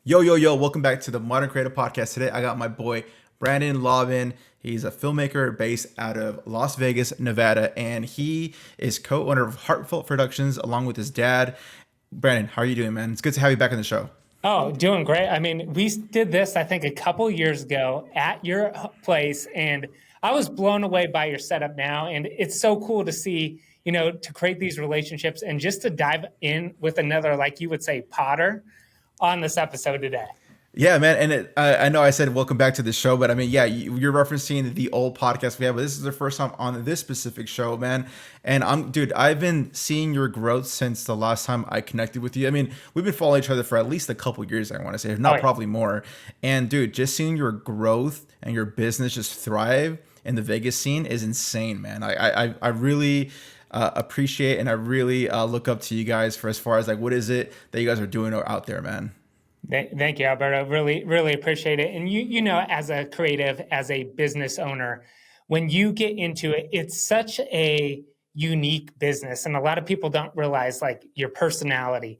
Yo, yo, yo, welcome back to the Modern Creative Podcast. Today I got my boy Brandon Laubhan. He's a filmmaker based out of Las Vegas, Nevada, and he is co-owner of Heartfelt Productions along with his dad. Brandon, how are you doing, man? It's good to have you back on the show. Oh, doing great. I mean, we did this, I think, a couple years ago at your place, and I was blown away by your setup now. And it's so cool to see, to create these relationships and just to dive in with another, like you would say, Potter on this episode today. Yeah, man, and I know I said welcome back to the show, but I mean, yeah, you're referencing the old podcast we have, but this is the first time on this specific show, man. And dude, I've been seeing your growth since the last time I connected with you. I mean, we've been following each other for at least a couple years, I want to say, if Oh, not yeah. probably more. And dude, just seeing your growth and your business just thrive in the Vegas scene is insane, man. I really appreciate and I really look up to you guys for as far as like what is it that you guys are doing out there, man. Thank you, Alberto. Really, really appreciate it. And as a creative, as a business owner, when you get into it, it's such a unique business. And a lot of people don't realize like your personality,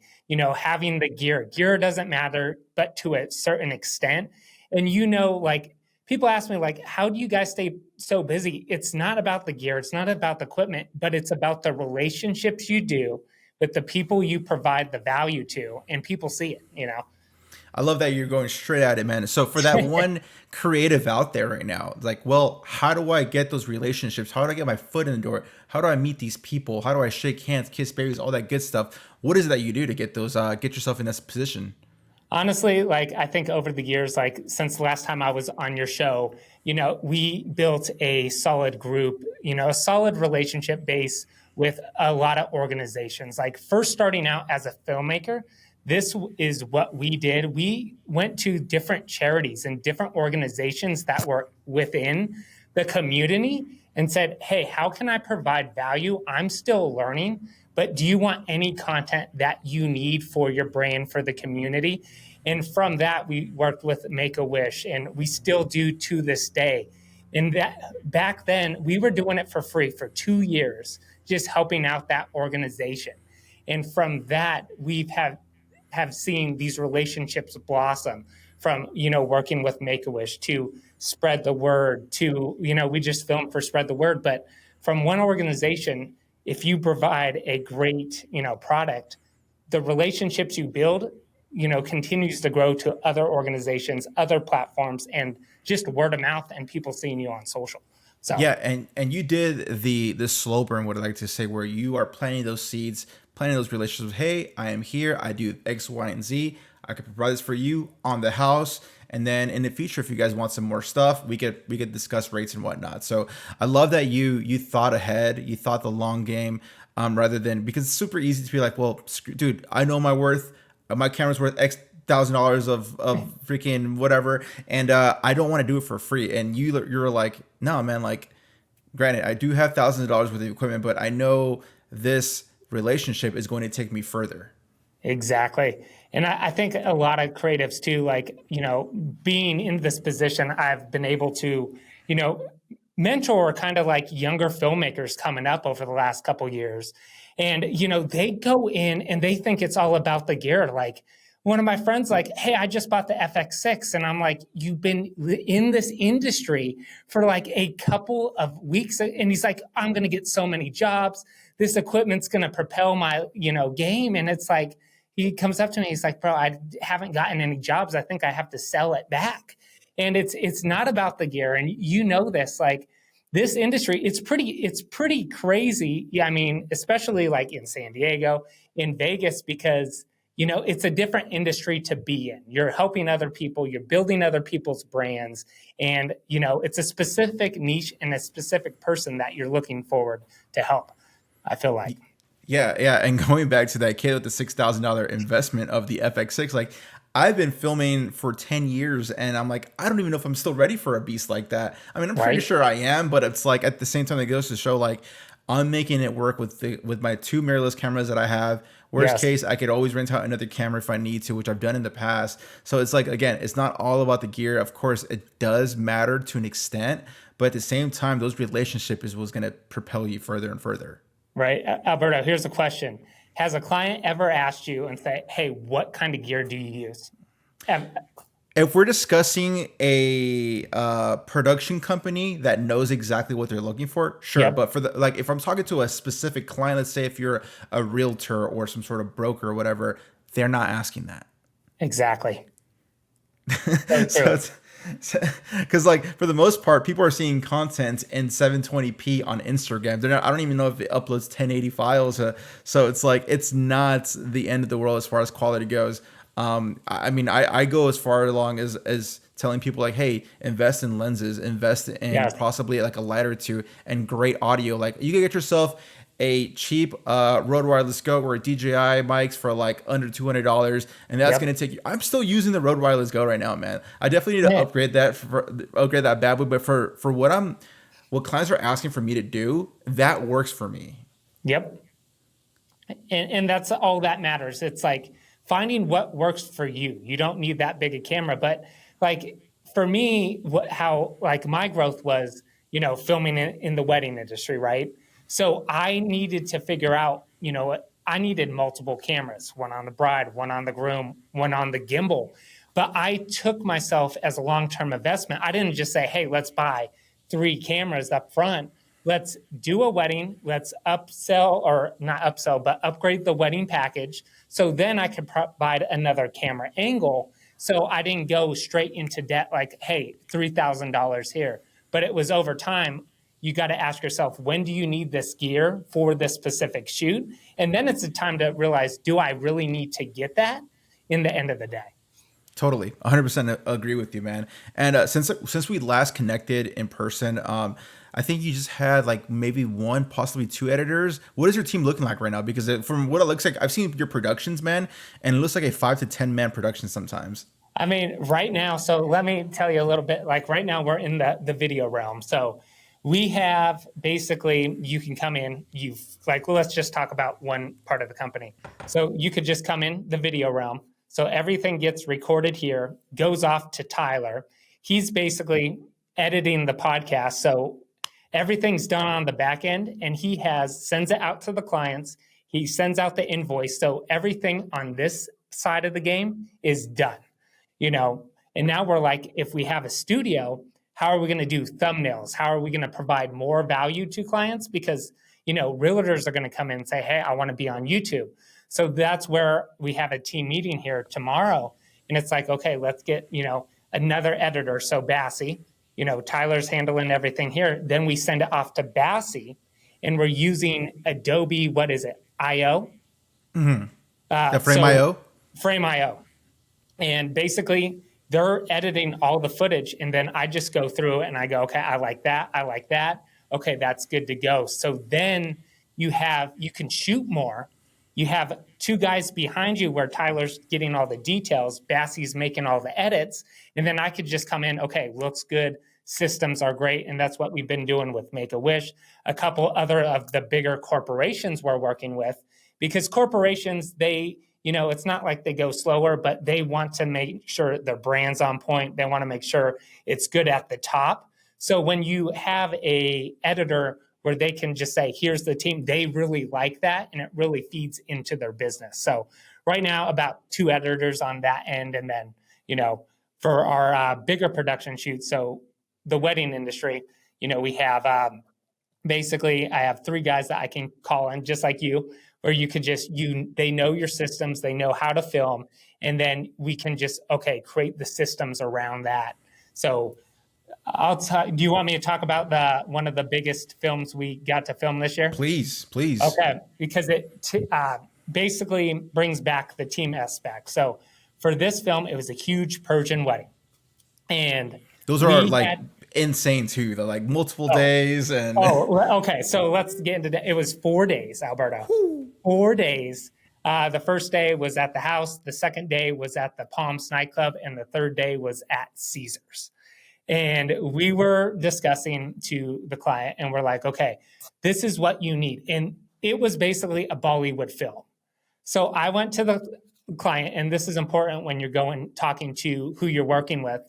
having the gear. Gear doesn't matter, but to a certain extent. And like people ask me, like, how do you guys stay so busy? It's not about the gear, it's not about the equipment, but it's about the relationships you do with the people you provide the value to, and people see it. I love that you're going straight at it, man. So for that one creative out there right now, like, well, how do I get those relationships? How do I get my foot in the door? How do I meet these people? How do I shake hands, kiss babies, all that good stuff? What is it that you do to get those, get yourself in this position? Honestly, like I think over the years, like since the last time I was on your show, we built a solid group, a solid relationship base with a lot of organizations. Like first starting out as a filmmaker, this is what we did. We went to different charities and different organizations that were within the community and said, hey, how can I provide value? I'm still learning, but do you want any content that you need for your brand, for the community? And from that, we worked with Make-A-Wish, and we still do to this day. And that back then, we were doing it for free for 2 years, just helping out that organization. And from that, have seen these relationships blossom from, working with Make-A-Wish to Spread the Word to, we just filmed for Spread the Word. But from one organization, if you provide a great, product, the relationships you build, continues to grow to other organizations, other platforms, and just word of mouth and people seeing you on social. So Yeah, and you did the slow burn, what I like to say, where you are planting those seeds, planting those relationships. Hey, I am here. I do X, Y, and Z. I could provide this for you on the house, and then in the future, if you guys want some more stuff, we could discuss rates and whatnot. So I love that you thought ahead, you thought the long game, rather than because it's super easy to be like, well, dude, I know my worth. My camera's worth X $1,000 of freaking whatever, and I don't want to do it for free. And you're like, no, man. Like, granted, I do have thousands of dollars worth of equipment, but I know this relationship is going to take me further. exactly. And I think a lot of creatives too, like, being in this position, I've been able to, you know, mentor kind of like younger filmmakers coming up over the last couple years. And, they go in and they think it's all about the gear. Like one of my friends, like, hey, I just bought the FX6. And I'm like, you've been in this industry for like a couple of weeks. And he's like, I'm going to get so many jobs. This equipment's going to propel my, game. And it's like, he comes up to me, he's like, bro, I haven't gotten any jobs. I think I have to sell it back. And it's not about the gear. And this, like this industry, it's pretty crazy. Yeah, I mean, especially like in San Diego, in Vegas, because it's a different industry to be in. You're helping other people, you're building other people's brands, and it's a specific niche and a specific person that you're looking forward to help, I feel like. Yeah, yeah. And going back to that kid with the $6,000 investment of the FX6, like I've been filming for 10 years and I'm like, I don't even know if I'm still ready for a beast like that. I mean, I'm pretty Right? sure I am, but it's like at the same time, it goes to show like I'm making it work with my two mirrorless cameras that I have. Worst Yes. case, I could always rent out another camera if I need to, which I've done in the past. So it's like, again, it's not all about the gear. Of course, it does matter to an extent, but at the same time, those relationships is what's going to propel you further and further. Right. Alberto, here's a question. Has a client ever asked you and say, hey, what kind of gear do you use? Um, If we're discussing a production company that knows exactly what they're looking for, sure. yep, But for the like, if I'm talking to a specific client, let's say if you're a realtor or some sort of broker or whatever, they're not asking that. exactly. So So true. it's because like for the most part, people are seeing content in 720p on Instagram. They're not. I don't even know if it uploads 1080 files. So it's like it's not the end of the world as far as quality goes. I mean, I go as far along as telling people like, hey, invest in lenses, invest in Yes. possibly like a light or two, and great audio. Like you can get yourself a cheap Rode Wireless Go or a DJI mics for like under $200, and that's Yep. gonna take you. I'm still using the Rode Wireless Go right now, man. I definitely need to Yeah. upgrade that bad boy, but for what clients are asking for me to do, that works for me. Yep. And that's all that matters. It's like finding what works for you. You don't need that big a camera, but like for me, how like my growth was, filming in the wedding industry, right? So I needed to figure out, what I needed multiple cameras, one on the bride, one on the groom, one on the gimbal. But I took myself as a long-term investment. I didn't just say, hey, let's buy 3 cameras up front. Let's do a wedding. Let's upsell or not upsell, but upgrade the wedding package. So then I could provide another camera angle. So I didn't go straight into debt like, hey, $3,000 here. But it was over time. You got to ask yourself, when do you need this gear for this specific shoot? And then it's a time to realize, do I really need to get that in the end of the day? Totally, 100% agree with you, man. And since we last connected in person, I think you just had like maybe one, possibly two editors. What is your team looking like right now? Because from what it looks like, I've seen your productions, man, and it looks like a 5 to 10 man production sometimes. I mean, right now, so let me tell you a little bit. Like right now, we're in the video realm. So we have basically, you can come in, well, let's just talk about one part of the company. So you could just come in the video realm. So everything gets recorded here, goes off to Tyler. He's basically editing the podcast. So everything's done on the back end, and sends it out to the clients. He sends out the invoice. So everything on this side of the game is done. And now we're like, if we have a studio, how are we going to do thumbnails? How are we going to provide more value to clients? Because, realtors are going to come in and say, hey, I want to be on YouTube. So that's where we have a team meeting here tomorrow. And it's like, okay, let's get, another editor. So Bassy, Tyler's handling everything here. Then we send it off to Bassy, and we're using Adobe, what is it? IO? The Frame So IO. Frame IO. And basically, they're editing all the footage. And then I just go through and I go, okay, I like that. I like that. Okay, that's good to go. So then you can shoot more. You have 2 guys behind you where Tyler's getting all the details, Bassy's making all the edits, and then I could just come in, okay, looks good, systems are great, and that's what we've been doing with Make-A-Wish, a couple other of the bigger corporations we're working with, because corporations, it's not like they go slower, but they want to make sure their brand's on point. They want to make sure it's good at the top. So when you have a editor where they can just say, here's the team, they really like that, and it really feeds into their business. So right now, about 2 editors on that end. And then, for our bigger production shoots, so the wedding industry, we have basically, I have 3 guys that I can call in, just like you, where you could they know your systems, they know how to film, and then we can just, okay, create the systems around that. So do you want me to talk about one of the biggest films we got to film this year? Please, please. Okay, because it basically brings back the team aspect. So for this film, it was a huge Persian wedding, and Those are we like had insane too. They're like multiple days and okay. So let's get into that. It was 4 days, Alberto. 4 days. The first day was at the house. The second day was at the Palms nightclub, and the third day was at Caesars. And we were discussing to the client, and we're like, okay, this is what you need. And it was basically a Bollywood film. So I went to the client, and this is important when you're talking to who you're working with.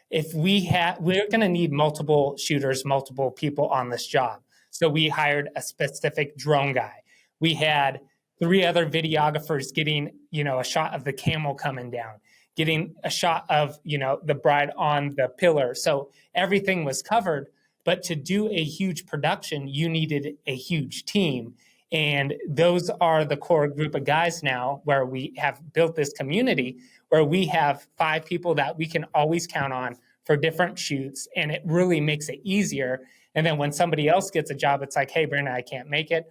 If we're going to need multiple shooters, multiple people on this job. So we hired a specific drone guy. We had 3 other videographers getting, a shot of the camel coming down, getting a shot of, the bride on the pillar. So everything was covered. But to do a huge production, you needed a huge team. And those are the core group of guys now, where we have built this community where we have 5 people that we can always count on for different shoots. And it really makes it easier. And then when somebody else gets a job, it's like, hey, Brandon, I can't make it.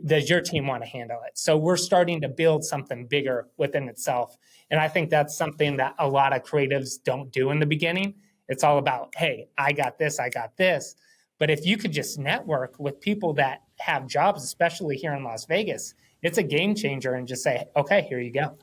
Does your team want to handle it? So we're starting to build something bigger within itself. And I think that's something that a lot of creatives don't do in the beginning. It's all about, hey, I got this, I got this. But if you could just network with people that have jobs, especially here in Las Vegas, it's a game changer, and just say, okay, here you go.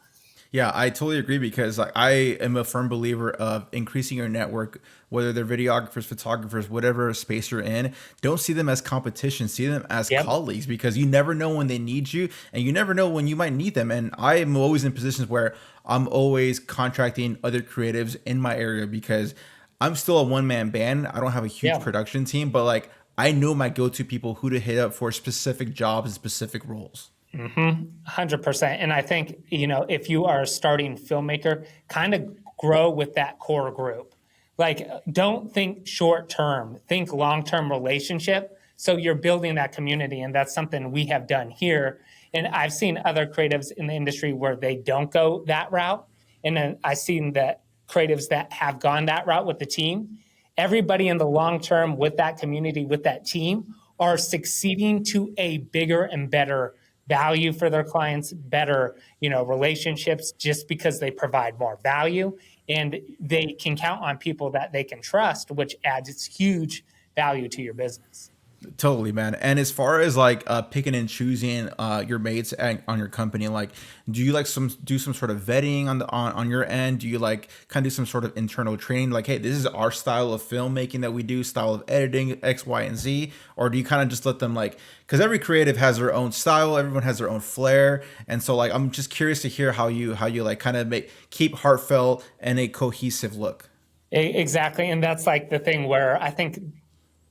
Yeah, I totally agree because like I am a firm believer of increasing your network, whether they're videographers, photographers, whatever space you're in. Don't see them as competition, see them as Yep. colleagues, because you never know when they need you and you never know when you might need them. And I am always in positions where I'm always contracting other creatives in my area because I'm still a one man band. I don't have a huge Yeah. production team, but like I know my go to people who to hit up for specific jobs and specific roles. 100%. And I think, if you are a starting filmmaker, kind of grow with that core group. Like, don't think short term, think long term relationship. So you're building that community. And that's something we have done here. And I've seen other creatives in the industry where they don't go that route. And then I've seen that creatives that have gone that route with the team. Everybody in the long term with that community, with that team, are succeeding to a bigger and better value for their clients, better, relationships, just because they provide more value and they can count on people that they can trust, which adds huge value to your business. Totally, man. And as far as like picking and choosing your mates on your company, like, do you like do some sort of vetting on your end? Do you like kind of do some sort of internal training? Like, hey, this is our style of filmmaking that we do, style of editing, X, Y, and Z, or do you kind of just let them like? Because every creative has their own style, everyone has their own flair, and so like I'm just curious to hear how you like kind of keep heartfelt and a cohesive look. Exactly, and that's like the thing where I think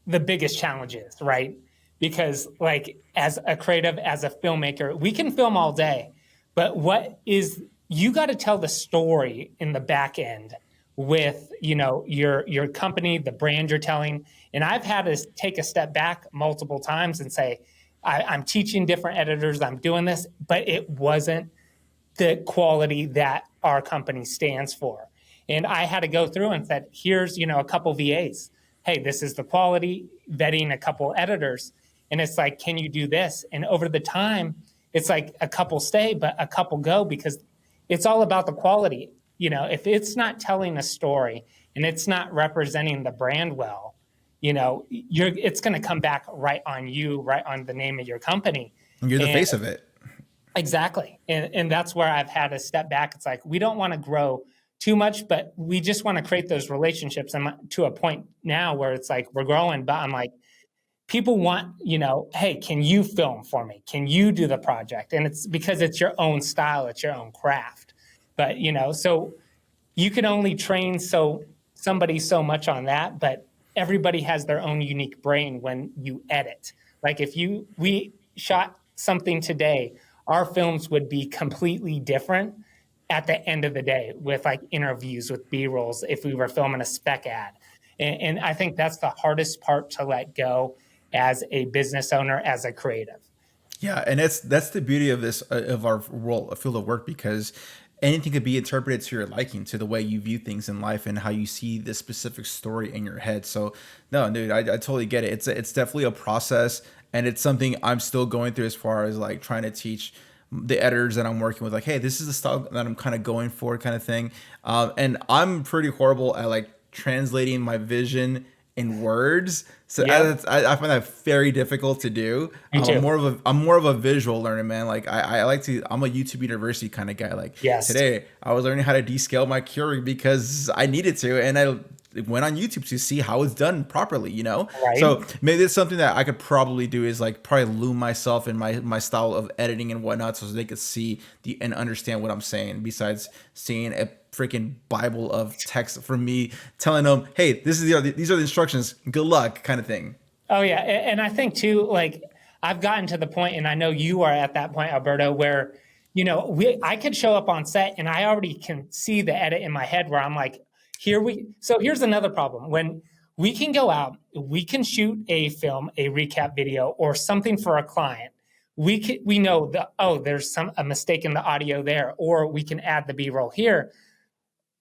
the biggest challenges, right? Because like as a creative, as a filmmaker, we can film all day, but you got to tell the story in the back end with, your company, the brand you're telling. And I've had to take a step back multiple times and say, I'm teaching different editors, I'm doing this, but it wasn't the quality that our company stands for. And I had to go through and said, here's, a couple VAs. Hey, this is the quality, vetting a couple editors. And it's like, can you do this? And over the time, it's like a couple stay, but a couple go, because it's all about the quality. If it's not telling a story and it's not representing the brand well, it's going to come back right on you, right on the name of your company. And you're the And face of it. exactly. And that's where I've had to step back. It's like, we don't want to grow too much, but we just want to create those relationships. And to a point now where it's like, we're growing, but I'm like, people want, hey, can you film for me? Can you do the project? And it's because it's your own style, it's your own craft. But, so you can only train somebody so much on that, but everybody has their own unique brain when you edit. Like if we shot something today, our films would be completely different at the end of the day, with like interviews, with B-rolls, if we were filming a spec ad. And I think that's the hardest part to let go as a business owner, as a creative. Yeah, and that's the beauty of this of our role, a field of work, because anything could be interpreted to your liking, to the way you view things in life and how you see this specific story in your head. So no, dude, I totally get it. It's definitely a process, and it's something I'm still going through as far as like trying to teach the editors that I'm working with, like, hey, this is the style that I'm kind of going for, kind of thing. And I'm pretty horrible at like translating my vision in words, so Yep. I find that very difficult to do. Me too. I'm more of a visual learner, man. Like I like to. I'm a YouTube University kind of guy. Like Yes. today, I was learning how to descale my curing because I needed to, and I went on YouTube to see how it's done properly. Right. So maybe it's something that I could probably do, is like probably loom myself in my style of editing and whatnot, so they could see and understand what I'm saying. Besides seeing a freaking Bible of text from me telling them, hey, these are the instructions. Good luck, kind of thing. Oh yeah, and I think too, like I've gotten to the point, and I know you are at that point, Alberto, where I could show up on set and I already can see the edit in my head where I'm like, here's another problem. When we can go out, we can shoot a film, a recap video, or something for a client. We know there's a mistake in the audio there, or we can add the B-roll here.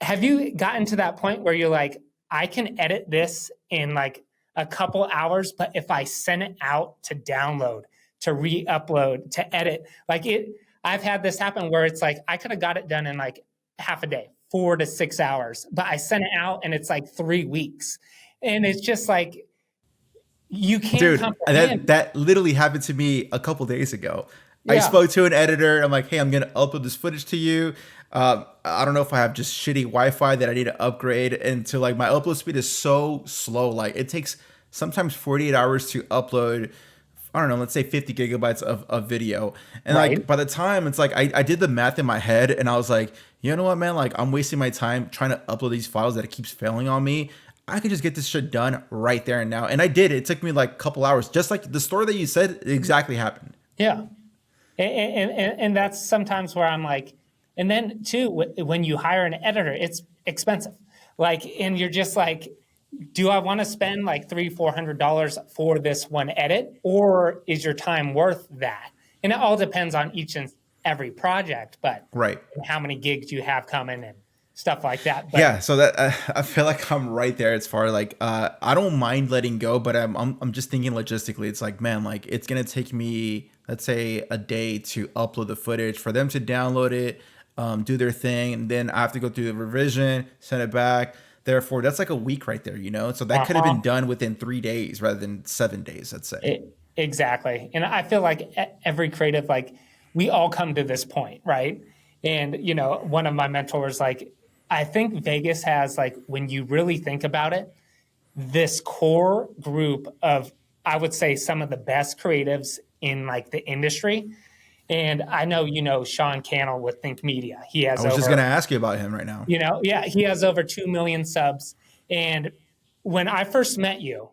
Have you gotten to that point where you're like, I can edit this in like a couple hours, but if I send it out to download, to re-upload, to edit, I've had this happen where it's like, I could have got it done in like half a day, 4 to 6 hours, but I sent it out and it's like 3 weeks. And it's just like, you can't comprehend. That literally happened to me a couple days ago. Yeah. I spoke to an editor. I'm like, hey, I'm going to upload this footage to you. I don't know if I have just shitty Wi-Fi that I need to upgrade. And to like, my upload speed is so slow. Like it takes sometimes 48 hours to upload, I don't know, let's say 50 gigabytes of video. And Right. like, by the time it's like, I did the math in my head and I was like, you know what, man, like I'm wasting my time trying to upload these files that it keeps failing on me. I could just get this shit done right there and now. And I did. It took me like a couple hours, just like the story that you said exactly happened. Yeah. And that's sometimes where I'm like, and then too, when you hire an editor, it's expensive. Like, and you're just like, do I want to spend like $300-400 for this one edit, or is your time worth that? And it all depends on each and every project, but Right. how many gigs you have coming and stuff like that. But Yeah, so that I feel like I'm right there as far like I don't mind letting go, but I'm just thinking logistically. It's like, man, like it's gonna take me, let's say, a day to upload the footage, for them to download it, do their thing, and then I have to go through the revision, send it back. Therefore, that's like a week right there, So that could have been done within 3 days rather than 7 days, let's say. Exactly. And I feel like every creative, like we all come to this point, right? And, one of my mentors, like, I think Vegas has, like, when you really think about it, this core group of, I would say, some of the best creatives in like the industry. And I know, Sean Cannell with Think Media. He has I was just going to ask you about him right now. He has over 2 million subs. And when I first met you,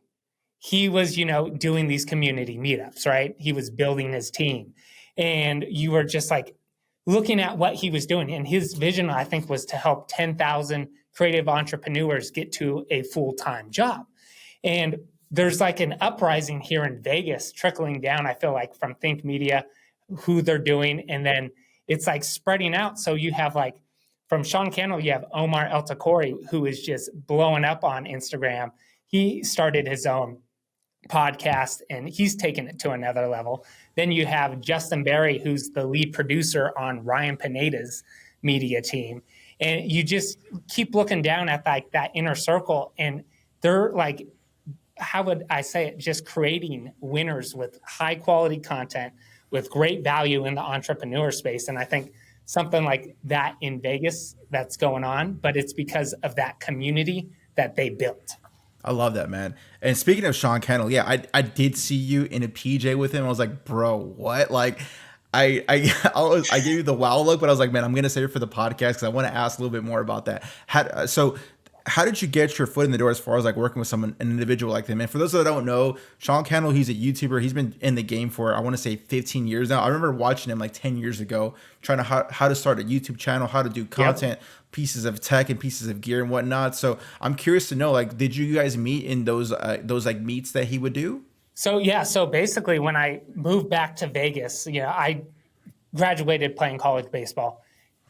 he was, doing these community meetups, right? He was building his team. And you were just like looking at what he was doing. And his vision, I think, was to help 10,000 creative entrepreneurs get to a full-time job. And there's like an uprising here in Vegas trickling down, I feel like, from Think Media, who they're doing. And then it's like spreading out. So you have like, from Sean Cannell, you have Omar El Takori, who is just blowing up on Instagram. He started his own podcast and he's taken it to another level. Then you have Justin Barry, who's the lead producer on Ryan Pineda's media team. And you just keep looking down at like that inner circle, and they're like, how would I say it? Just creating winners with high quality content with great value in the entrepreneur space. And I think something like that in Vegas that's going on, but it's because of that community that they built. I love that, man. And speaking of Sean Cannell, yeah, I did see you in a PJ with him. I was like, bro, what? Like, I gave you the wow look, but I was like, man, I'm gonna save it for the podcast because I want to ask a little bit more about that. How did you get your foot in the door as far as like working with an individual like him? And for those that don't know, Sean Cannell, he's a YouTuber. He's been in the game for, I want to say 15 years now. I remember watching him like 10 years ago, trying to how to start a YouTube channel, how to do content, pieces of tech and pieces of gear and whatnot. So I'm curious to know, like, did you guys meet in those like meets that he would do? So basically when I moved back to Vegas, I graduated playing college baseball.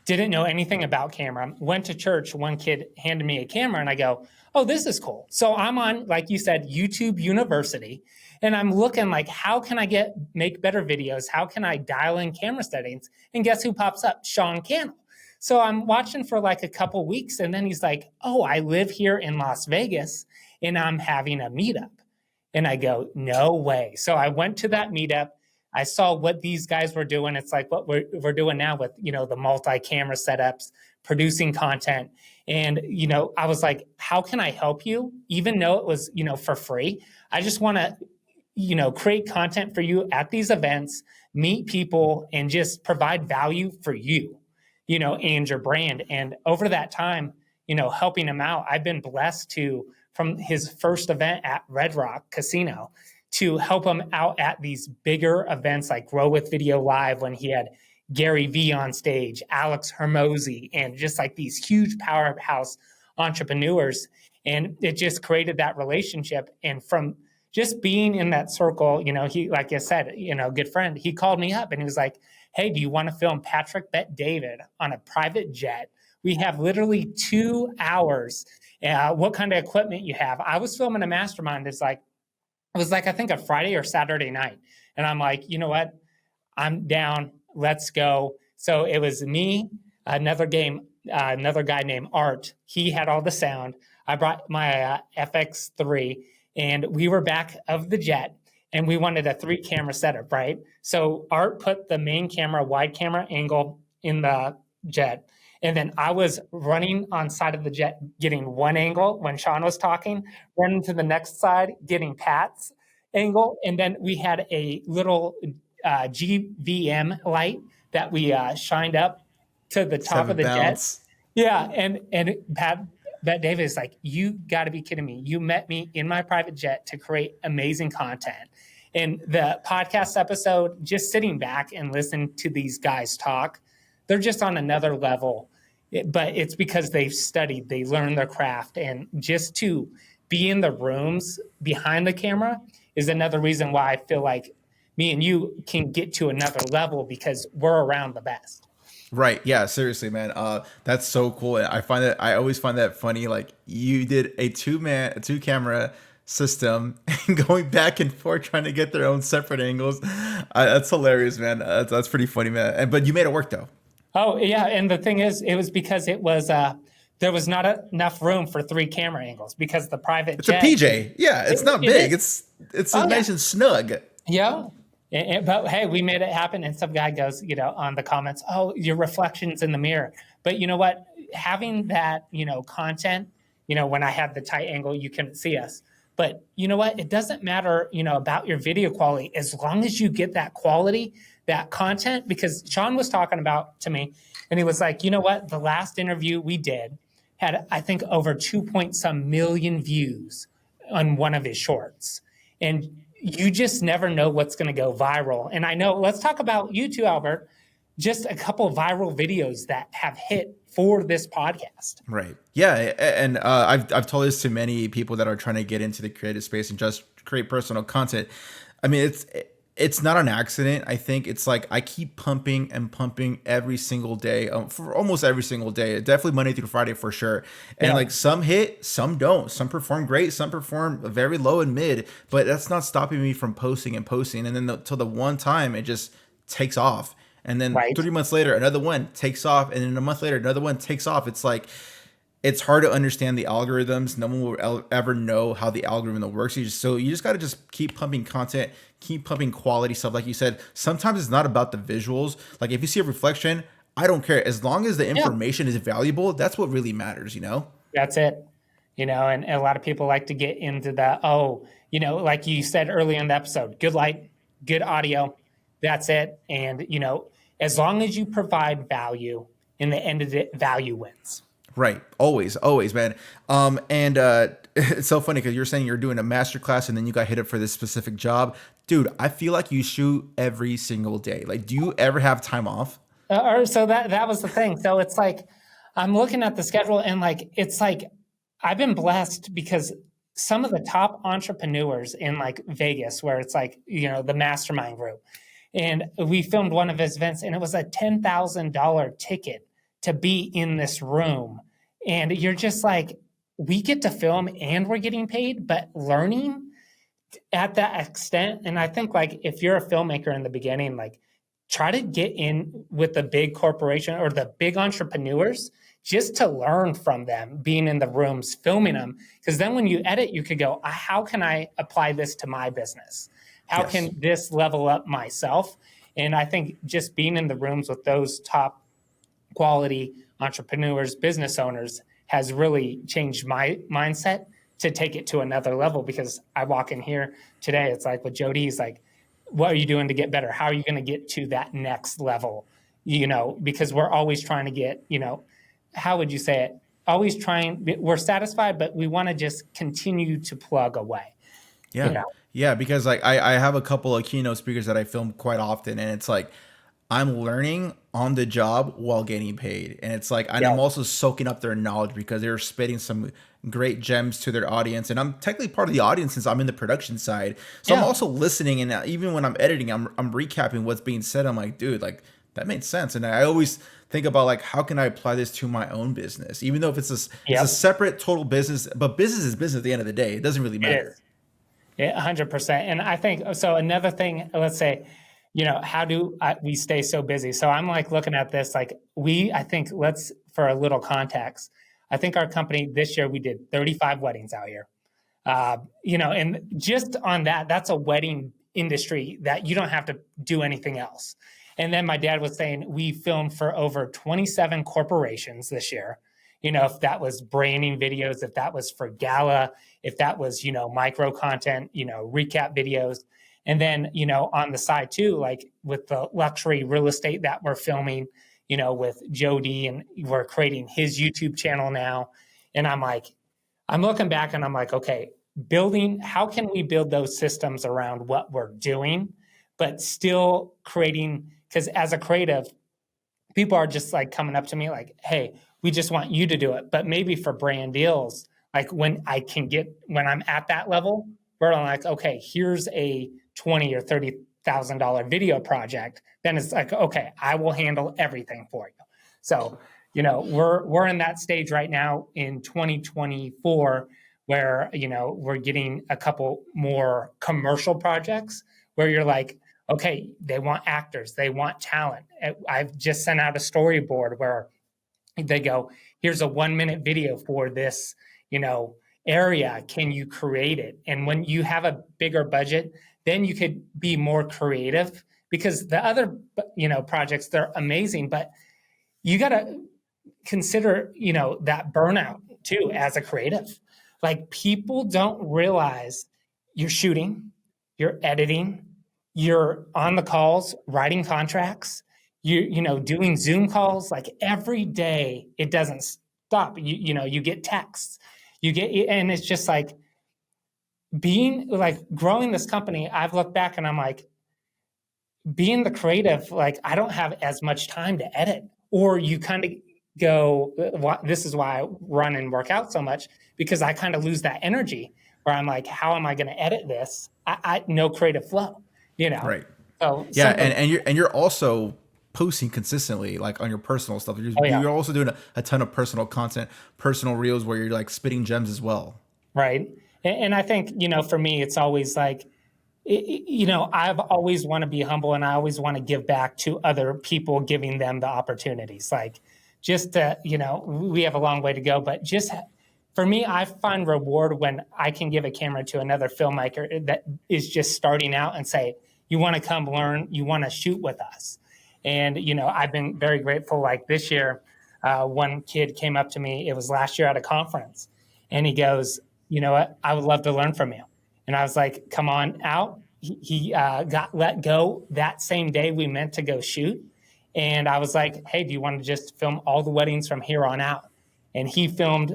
Didn't know anything about camera. Went to church. One kid handed me a camera and I go, oh, this is cool. So I'm on, like you said, YouTube University. And I'm looking like, how can I make better videos? How can I dial in camera settings? And guess who pops up? Sean Cannell. So I'm watching for like a couple weeks. And then he's like, oh, I live here in Las Vegas and I'm having a meetup. And I go, no way. So I went to that meetup. I saw what these guys were doing. It's like what we're doing now with, the multi-camera setups, producing content. And, I was like, how can I help you? Even though it was, for free, I just want to, create content for you at these events, meet people, and just provide value for you, and your brand. And over that time, helping him out, I've been blessed from his first event at Red Rock Casino, to help him out at these bigger events like Grow with Video Live, when he had Gary Vee on stage, Alex Hermosi, and just like these huge powerhouse entrepreneurs. And it just created that relationship. And from just being in that circle, he, like I said, good friend, he called me up and he was like, hey, do you want to film Patrick Bet David on a private jet? We have literally 2 hours. What kind of equipment you have? I was filming a mastermind. It was like, I think a Friday or Saturday night. And I'm like, you know what? I'm down. Let's go. So it was me, another guy named Art. He had all the sound. I brought my FX3 and we were back of the jet and we wanted a 3-camera setup, right? So Art put the main camera, wide camera angle in the jet. And then I was running on side of the jet, getting one angle when Sean was talking, running to the next side, getting Pat's angle. And then we had a little GVM light that we shined up to the top of the jet. Yeah. And Pat David is like, you got to be kidding me. You met me in my private jet to create amazing content. And the podcast episode, just sitting back and listening to these guys talk, they're just on another level. But it's because they've studied, they learned their craft. And just to be in the rooms behind the camera is another reason why I feel like me and you can get to another level because we're around the best. Right. Yeah. Seriously, man. That's so cool. And I always find that funny. Like you did a two camera system and going back and forth trying to get their own separate angles. That's hilarious, man. That's pretty funny, man. But you made it work though. Oh yeah. And the thing is, it was because there was not enough room for 3 camera angles because the private it's jet. It's a PJ. Yeah. It's not big. It's nice and snug. Yeah. But hey, we made it happen. And some guy goes, on the comments, oh, your reflections in the mirror. But you know what? Having that, content, when I had the tight angle, you couldn't see us. But you know what? It doesn't matter, about your video quality as long as you get that quality, that content. Because Sean was talking about to me, and he was like, you know what? The last interview we did had, I think, over 2 million views on one of his shorts. And you just never know what's going to go viral. And I know, let's talk about you too, Albert, just a couple of viral videos that have hit for this podcast. Right. Yeah. And I've told this to many people that are trying to get into the creative space and just create personal content. I mean, it's not an accident. I think it's like I keep pumping and pumping every single day, for almost every single day. Definitely Monday through Friday for sure. And like some hit, some don't. Some perform great, some perform very low and mid. But that's not stopping me from posting and posting. And then till the one time it just takes off. And then 3 months later, another one takes off. And then a month later, another one takes off. It's like, it's hard to understand the algorithms. No one will ever know how the algorithm works. You just got to just keep pumping content, keep pumping quality stuff. Like you said, sometimes it's not about the visuals. Like if you see a reflection, I don't care. As long as the information is valuable, that's what really matters, That's it. And a lot of people like to get into the, like you said earlier in the episode, good light, good audio. That's it. And, as long as you provide value, in the end of it, value wins. Right. Always, man. And it's so funny because you're saying you're doing a masterclass and then you got hit up for this specific job. Dude, I feel like you shoot every single day. Like, do you ever have time off? So that was the thing. So it's like, I'm looking at the schedule and it's like, I've been blessed because some of the top entrepreneurs in like Vegas, where it's like, the mastermind group, and we filmed one of his events and it was a $10,000 ticket to be in this room. And you're just like, we get to film and we're getting paid, but learning at that extent. And I think like, if you're a filmmaker in the beginning, like try to get in with the big corporation or the big entrepreneurs just to learn from them, being in the rooms, filming them. Because then when you edit, you could go, how can I apply this to my business? How can this level up myself? And I think just being in the rooms with those top quality entrepreneurs, business owners has really changed my mindset to take it to another level. Because I walk in here today, it's like with Jody, he's like, what are you doing to get better? How are you going to get to that next level? Because we're always trying to get, how would you say it? Always trying, we're satisfied, but we want to just continue to plug away. Yeah. Yeah. Because like I have a couple of keynote speakers that I film quite often, and it's like, I'm learning on the job while getting paid. And it's like, and Yeah. I'm also soaking up their knowledge because they're spitting some great gems to their audience. And I'm technically part of the audience since I'm in the production side. So I'm Yeah. also listening. And even when I'm editing, I'm recapping what's being said. I'm like, dude, like that made sense. And I always think about like, how can I apply this to my own business? Even though if it's a Yep. separate total business, but business is business at the end of the day. It doesn't really It matter. is. Yeah, 100%. And I think so. Another thing, let's say, how do we stay so busy? So I'm like looking at this, like I think let's, for a little context, I think our company this year, we did 35 weddings out here. And just on that, that's a wedding industry that you don't have to do anything else. And then my dad was saying we filmed for over 27 corporations this year. If that was branding videos, if that was for gala, if that was, micro content, recap videos. And then, on the side too, like with the luxury real estate that we're filming, with Jody, and we're creating his YouTube channel now. And I'm looking back and I'm like, okay, how can we build those systems around what we're doing, but still creating, because as a creative, people are just like coming up to me like, hey, we just want you to do it. But maybe for brand deals, like when I'm at that level, where I'm like, okay, here's a 20 or $30,000 video project, then it's like, okay, I will handle everything for you. So, we're in that stage right now in 2024 where, we're getting a couple more commercial projects where you're like, okay, they want actors, they want talent. I've just sent out a storyboard where they go, here's a 1 minute video for this, area. Can you create it? And when you have a bigger budget, then you could be more creative, because the other, projects, they're amazing, but you got to consider, that burnout too as a creative. Like people don't realize you're shooting, you're editing, you're on the calls, writing contracts, doing Zoom calls like every day. It doesn't stop. You get texts, and it's just like being like growing this company. I've looked back and I'm like, being the creative, like I don't have as much time to edit, or you kind of go, this is why I run and work out so much, because I kind of lose that energy where I'm like, how am I going to edit this? I no creative flow, you know? Right. So Yeah. some of, And you're also posting consistently like on your personal stuff. oh yeah, You're also doing a ton of personal content, personal reels where you're like spitting gems as well. right. And I think, for me, it's always like, I've always want to be humble, and I always want to give back to other people, giving them the opportunities. Like just to, we have a long way to go, but just for me, I find reward when I can give a camera to another filmmaker that is just starting out and say, you want to come learn, you want to shoot with us. And, I've been very grateful. Like this year, one kid came up to me, it was last year at a conference, and he goes, you know what, I would love to learn from you. And I was like, come on out. He got let go that same day we meant to go shoot. And I was like, hey, do you want to just film all the weddings from here on out? And he filmed,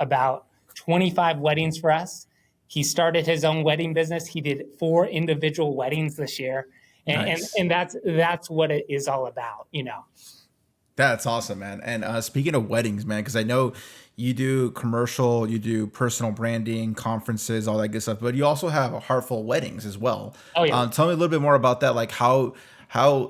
about 25 weddings for us. He started his own wedding business. He did 4 individual weddings this year. And, and, Nice. and that's what it is all about. That's awesome, man. And speaking of weddings, man, because I know you do commercial, you do personal branding, conferences, all that good stuff, but you also have heartful weddings as well. Oh, yeah. Tell me a little bit more about that. Like how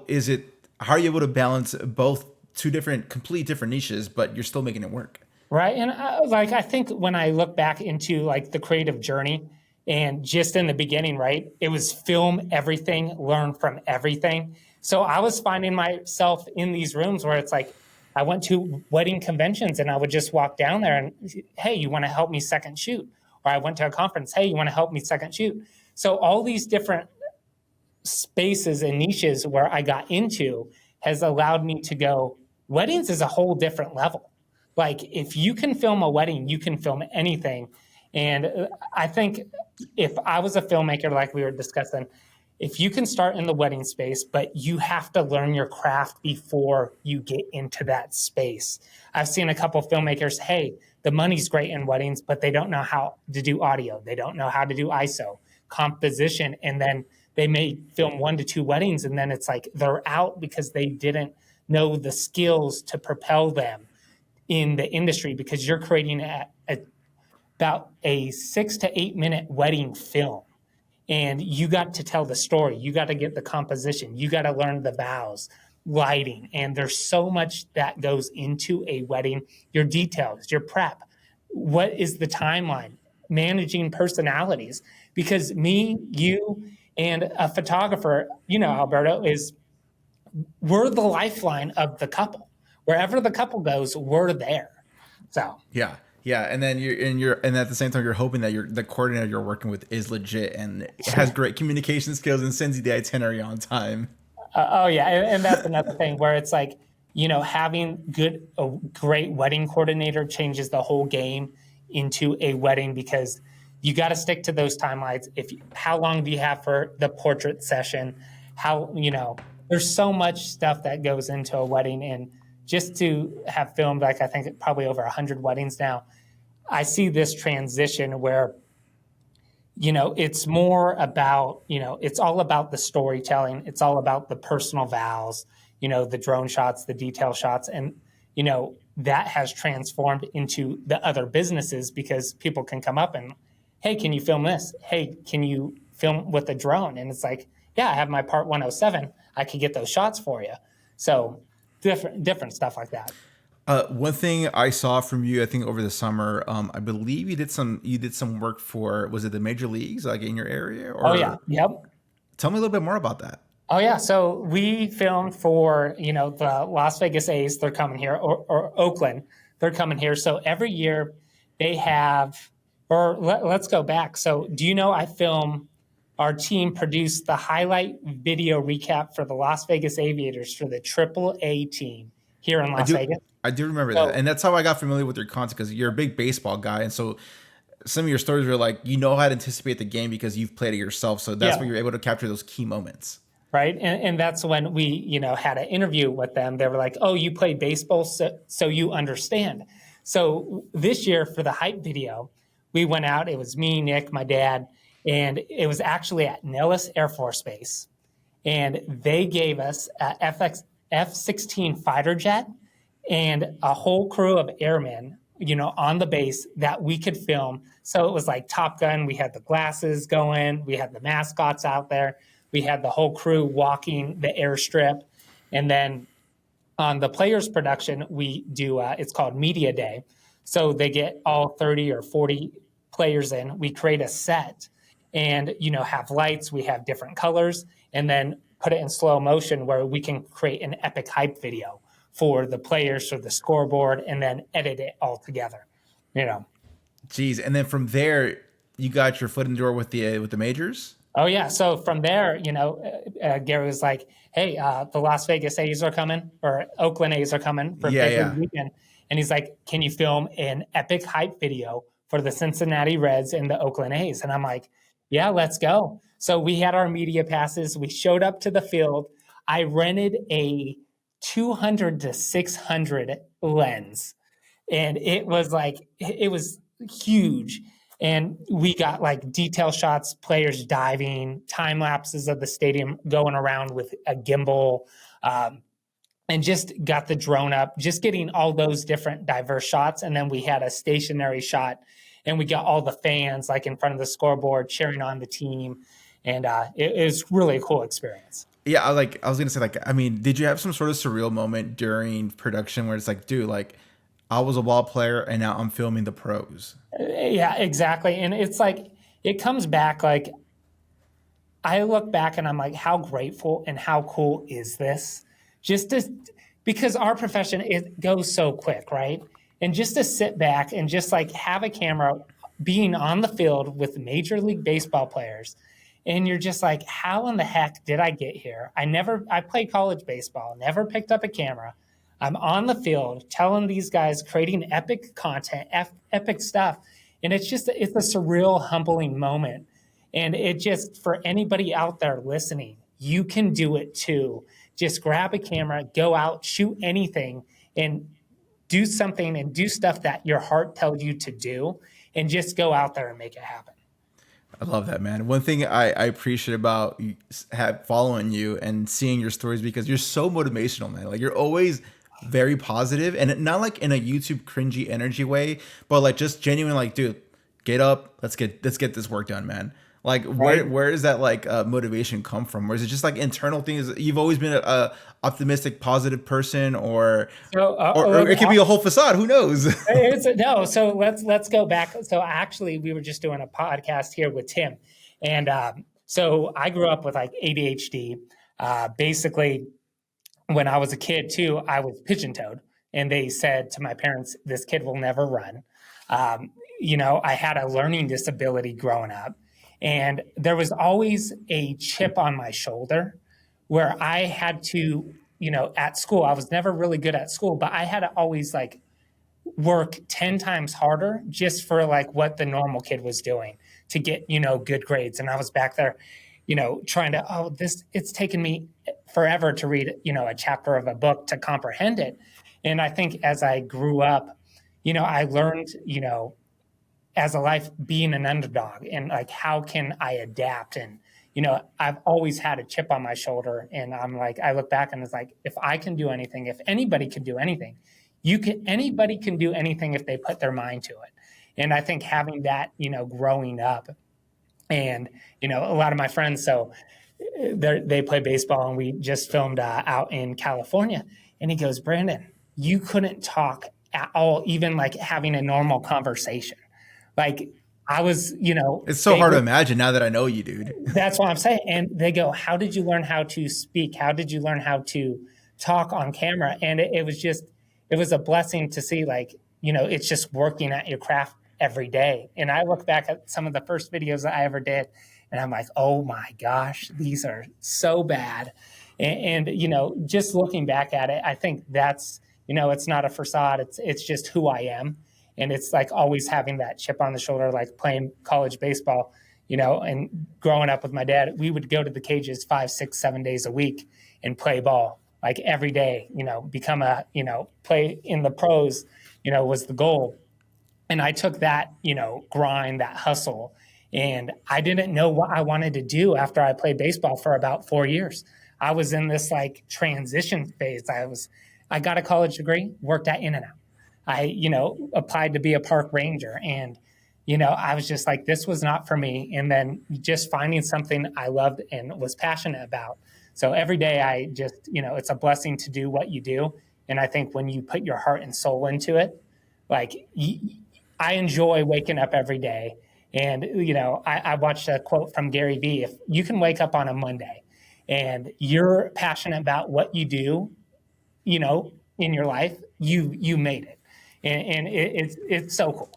is it? How are you able to balance both two different, complete different niches, but you're still making it work? Right. And I think when I look back into like the creative journey, and just in the beginning, right, it was film everything, learn from everything. So I was finding myself in these rooms where it's like, I went to wedding conventions and I would just walk down there and, hey, you want to help me second shoot? Or I went to a conference, hey, you want to help me second shoot? So all these different spaces and niches where I got into has allowed me to go, weddings is a whole different level. Like if you can film a wedding, you can film anything. And I think if I was a filmmaker, like we were discussing, if you can start in the wedding space, but you have to learn your craft before you get into that space. I've seen a couple of filmmakers, hey, the money's great in weddings, but they don't know how to do audio. They don't know how to do ISO, composition, and then they may film 1 to 2 weddings, and then it's like they're out because they didn't know the skills to propel them in the industry, because you're creating about a 6 to 8 minute wedding film. And you got to tell the story. You got to get the composition. You got to learn the vows, lighting. And there's so much that goes into a wedding, your details, your prep. What is the timeline? Managing personalities. Because me, you, and a photographer, Alberto, we're the lifeline of the couple. Wherever the couple goes, we're there. So Yeah. Yeah, and then and at the same time you're hoping that the coordinator you're working with is legit and has great communication skills and sends you the itinerary on time. Oh yeah, and that's another thing where it's like, having a great wedding coordinator changes the whole game into a wedding, because you got to stick to those timelines. How long do you have for the portrait session? There's so much stuff that goes into a wedding, and just to have filmed, like, I think probably over 100 weddings now, I see this transition where, it's more about, it's all about the storytelling. It's all about the personal vows, the drone shots, the detail shots. And, that has transformed into the other businesses, because people can come up and, hey, can you film this? Hey, can you film with a drone? And it's like, yeah, I have my Part 107. I could get those shots for you. So different stuff like that. One thing I saw from you, I think over the summer, I believe you did some work for, was it the major leagues, like in your area? Or, oh yeah, yep. Tell me a little bit more about that. Oh yeah, so we filmed for the Las Vegas A's. They're coming here, or Oakland. They're coming here. So every year they have, let's go back. So do you know our team produced the highlight video recap for the Las Vegas Aviators for the AAA team here in Las Vegas? I do remember that. And that's how I got familiar with your content, because you're a big baseball guy. And so some of your stories were like, how to anticipate the game because you've played it yourself. So that's where you're able to capture those key moments. Right. And that's when we, had an interview with them. They were like, oh, you play baseball, so you understand. So this year for the hype video, we went out. It was me, Nick, my dad, and it was actually at Nellis Air Force Base. And they gave us a F-16 fighter jet and a whole crew of airmen, on the base that we could film. So it was like Top Gun. We had the glasses going. We had the mascots out there. We had the whole crew walking the airstrip. And then on the Players production, we do, it's called Media Day. So they get all 30 or 40 players in. We create a set and, have lights. We have different colors, and then put it in slow motion where we can create an epic hype video for the players or the scoreboard, and then edit it all together, Geez. And then from there, you got your foot in the door with the majors? Oh yeah. So from there, Gary was like, hey, the Las Vegas A's are coming, or Oakland A's are coming for big league weekend. And he's like, can you film an epic hype video for the Cincinnati Reds and the Oakland A's? And I'm like, yeah, let's go. So we had our media passes. We showed up to the field. I rented a 200 to 600 lens, and it was huge. And we got like detail shots, players diving, time lapses of the stadium going around with a gimbal, and just got the drone up, just getting all those different diverse shots. And then we had a stationary shot, and we got all the fans like in front of the scoreboard cheering on the team. And it was really a cool experience. Yeah, I was gonna say, did you have some sort of surreal moment during production where it's like, dude, like, I was a ball player and now I'm filming the pros? Yeah, exactly. And it's like, it comes back, like, I look back and I'm like, how grateful and how cool is this? Because our profession, it goes so quick, right? And just to sit back and just like have a camera being on the field with Major League Baseball players, and you're just like, how in the heck did I get here? I played college baseball, never picked up a camera. I'm on the field telling these guys, creating epic content, epic stuff. And it's a surreal, humbling moment. And it just, for anybody out there listening, you can do it too. Just grab a camera, go out, shoot anything, and do something and do stuff that your heart tells you to do, and just go out there and make it happen. I love that, man. One thing I appreciate about following you and seeing your stories, because you're so motivational, man. Like, you're always very positive, and not like in a YouTube cringy energy way, but like just genuine, like, dude, get up, let's get this work done, man. Like, Right. where does that like motivation come from? Or is it just like internal things? You've always been a optimistic, positive person, So or it could be a whole facade. Who knows? no. So let's go back. So actually, we were just doing a podcast here with Tim, and so I grew up with like ADHD. Basically, when I was a kid too, I was pigeon-toed, and they said to my parents, "This kid will never run." I had a learning disability growing up, and there was always a chip on my shoulder where I had to, at school, I was never really good at school, but I had to always like work 10 times harder just for like what the normal kid was doing to get, good grades. And I was back there, trying to, it's taken me forever to read, a chapter of a book to comprehend it. And I think as I grew up, I learned, as a life being an underdog and like, how can I adapt? And, I've always had a chip on my shoulder, and I'm like, I look back and it's like, if I can do anything, if anybody can do anything, anybody can do anything if they put their mind to it. And I think having that, growing up, and, a lot of my friends, so they play baseball, and we just filmed out in California. And he goes, Brandon, you couldn't talk at all, even like having a normal conversation. Like I was, It's so hard to imagine now that I know you, dude. that's what I'm saying. And they go, how did you learn how to speak? How did you learn how to talk on camera? And it was a blessing to see, like, it's just working at your craft every day. And I look back at some of the first videos that I ever did, and I'm like, oh my gosh, these are so bad. And just looking back at it, I think that's, it's not a facade. It's just who I am. And it's like always having that chip on the shoulder, like playing college baseball, and growing up with my dad. We would go to the cages 5, 6, 7 days a week and play ball like every day, become play in the pros, was the goal. And I took that, grind, that hustle, and I didn't know what I wanted to do after I played baseball for about 4 years. I was in this like transition phase. I got a college degree, worked at In-N-Out. I, applied to be a park ranger, and, I was just like, this was not for me. And then just finding something I loved and was passionate about. So every day I just, it's a blessing to do what you do. And I think when you put your heart and soul into it, like I enjoy waking up every day. And, I watched a quote from Gary Vee. If you can wake up on a Monday and you're passionate about what you do, in your life, you made it. And it's so cool.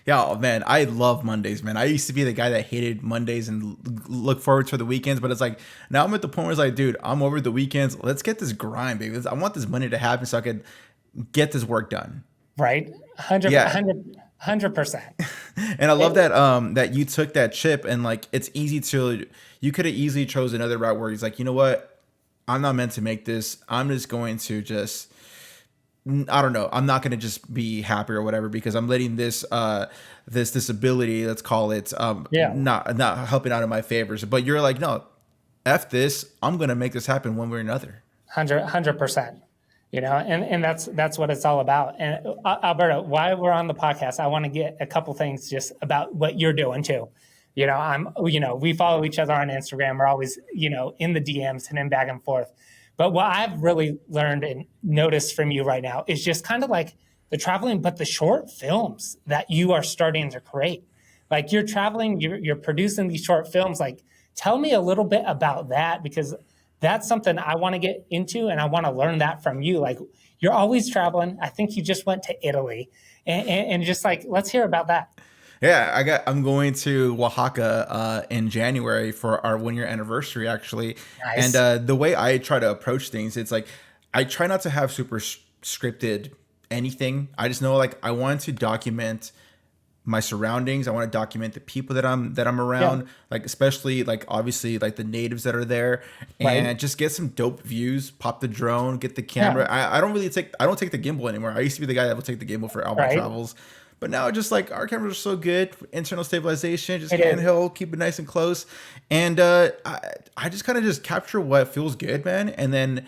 Yeah, oh, man, I love Mondays, man. I used to be the guy that hated Mondays and look forward to the weekends, but it's like now I'm at the point where it's like, dude, I'm over the weekends. Let's get this grind, baby. I want this Monday to happen so I could get this work done. Right, 100, Yeah. 100%. And I love that that you took that chip, and like it's easy to, you could have easily chose another route where he's like, you know what, I'm not meant to make this. I'm just going to just, I don't know, I'm not going to just be happy or whatever because I'm letting this this disability, let's call it, not helping out in my favors. But you're like, no, F this, I'm going to make this happen one way or another. 100%. And that's what it's all about. And Alberto, while we're on the podcast, I want to get a couple things just about what you're doing too. We follow each other on Instagram. We're always, in the DMs and in back and forth. But what I've really learned and noticed from you right now is just kind of like the traveling, but the short films that you are starting to create. Like you're traveling, you're producing these short films. Like, tell me a little bit about that, because that's something I want to get into, and I want to learn that from you. Like, you're always traveling. I think you just went to Italy, and just like, let's hear about that. Yeah, I'm going to Oaxaca in January for our 1 year anniversary, actually. Nice. And the way I try to approach things, it's like I try not to have super scripted anything. I just know, like, I want to document my surroundings. I want to document the people that I'm around, Yeah. like especially like obviously like the natives that are there, and Right. just get some dope views. Pop the drone, get the camera. Yeah. I don't take the gimbal anymore. I used to be the guy that would take the gimbal for Albert Right. travels. But now just like our cameras are so good, internal stabilization, just It is. handheld, keep it nice and close. And I just kind of just capture what feels good, man. And then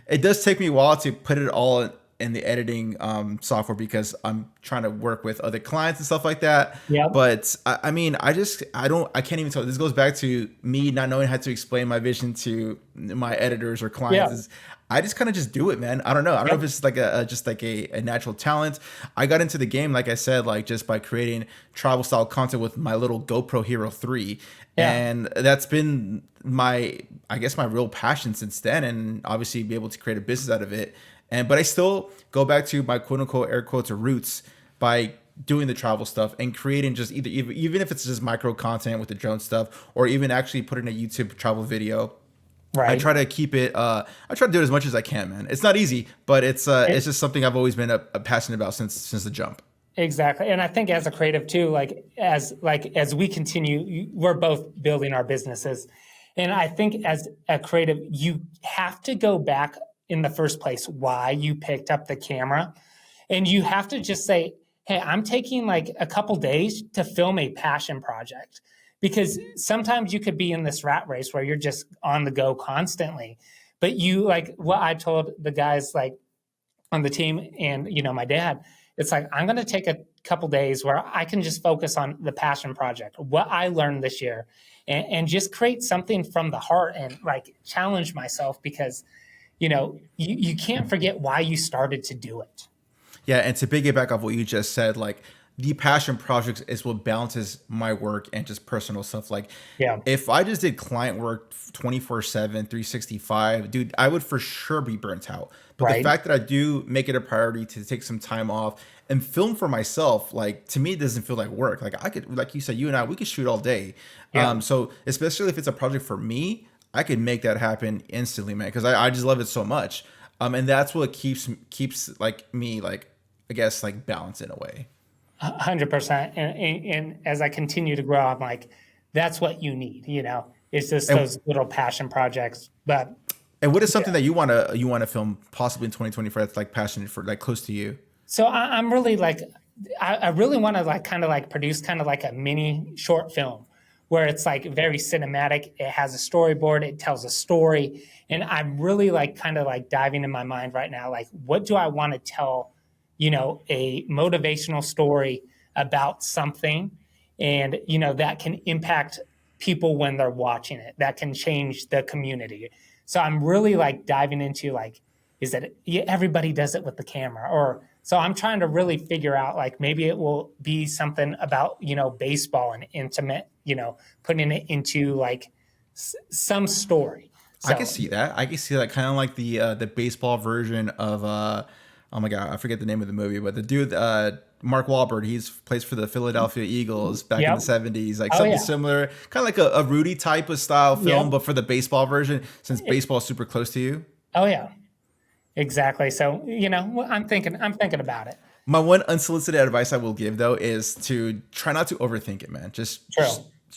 it does take me a while to put it all in the editing software because I'm trying to work with other clients and stuff like that. Yep. But I mean, I can't even tell. This goes back to me not knowing how to explain my vision to my editors or clients. Yeah. I just kind of just do it, man. I don't know. I don't know if Yep. it's like just like a natural talent. I got into the game, like I said, like just by creating travel style content with my little GoPro Hero 3. Yeah. And that's been my, I guess, my real passion since then. And obviously be able to create a business out of it. And, but I still go back to my quote unquote air quotes roots by doing the travel stuff and creating just even if it's just micro content with the drone stuff, or even actually putting a YouTube travel video. I Right. try to keep it. I try to do it as much as I can, man. It's not easy, but it's just something I've always been passionate about since the jump. Exactly. And I think as a creative too, as we continue, we're both building our businesses. And I think as a creative, you have to go back in the first place why you picked up the camera. And you have to just say, hey, I'm taking like a couple days to film a passion project. Because sometimes you could be in this rat race where you're just on the go constantly. But you like what I told the guys like on the team and my dad, it's like I'm going to take a couple days where I can just focus on the passion project, what I learned this year, and just create something from the heart and like challenge myself because you can't forget why you started to do it. Yeah, and to piggyback off what you just said, like the passion projects is what balances my work and just personal stuff. Like Yeah. if I just did client work 24/7, 365, dude, I would for sure be burnt out. But the Right. fact that I do make it a priority to take some time off and film for myself, like to me, it doesn't feel like work. Like I could, like you said, you and I, we could shoot all day. Yeah. So especially if it's a project for me, I could make that happen instantly, man, because I just love it so much. And that's what keeps like me like I guess like balance in a way. 100%. And as I continue to grow, I'm like, that's what you need. It's just And those little passion projects. But and what is something that you wanna film possibly in 2024 that's like passionate for like close to you? so I'm really like, I really want to like kind of like produce kind of like a mini short film where it's like very cinematic. It has a storyboard. It tells a story. And I'm really like kind of like diving in my mind right now. Like, what do I want to tell, a motivational story about something and, that can impact people when they're watching it, that can change the community. So I'm really like diving into like, is that yeah, everybody does it with the camera or so I'm trying to really figure out like maybe it will be something about baseball and intimate putting it into like some story. I can So see that. I can see that kind of like the baseball version of oh my god, I forget the name of the movie, but the dude Mark Wahlberg, he's plays for the Philadelphia Eagles back in the yep. 70s, like Oh something yeah. similar, kind of like a Rudy type of style film, Yep. but for the baseball version, since baseball is super close to you. Oh yeah. Exactly. So I'm thinking about it. My one unsolicited advice I will give though is to try not to overthink it, man. Just True.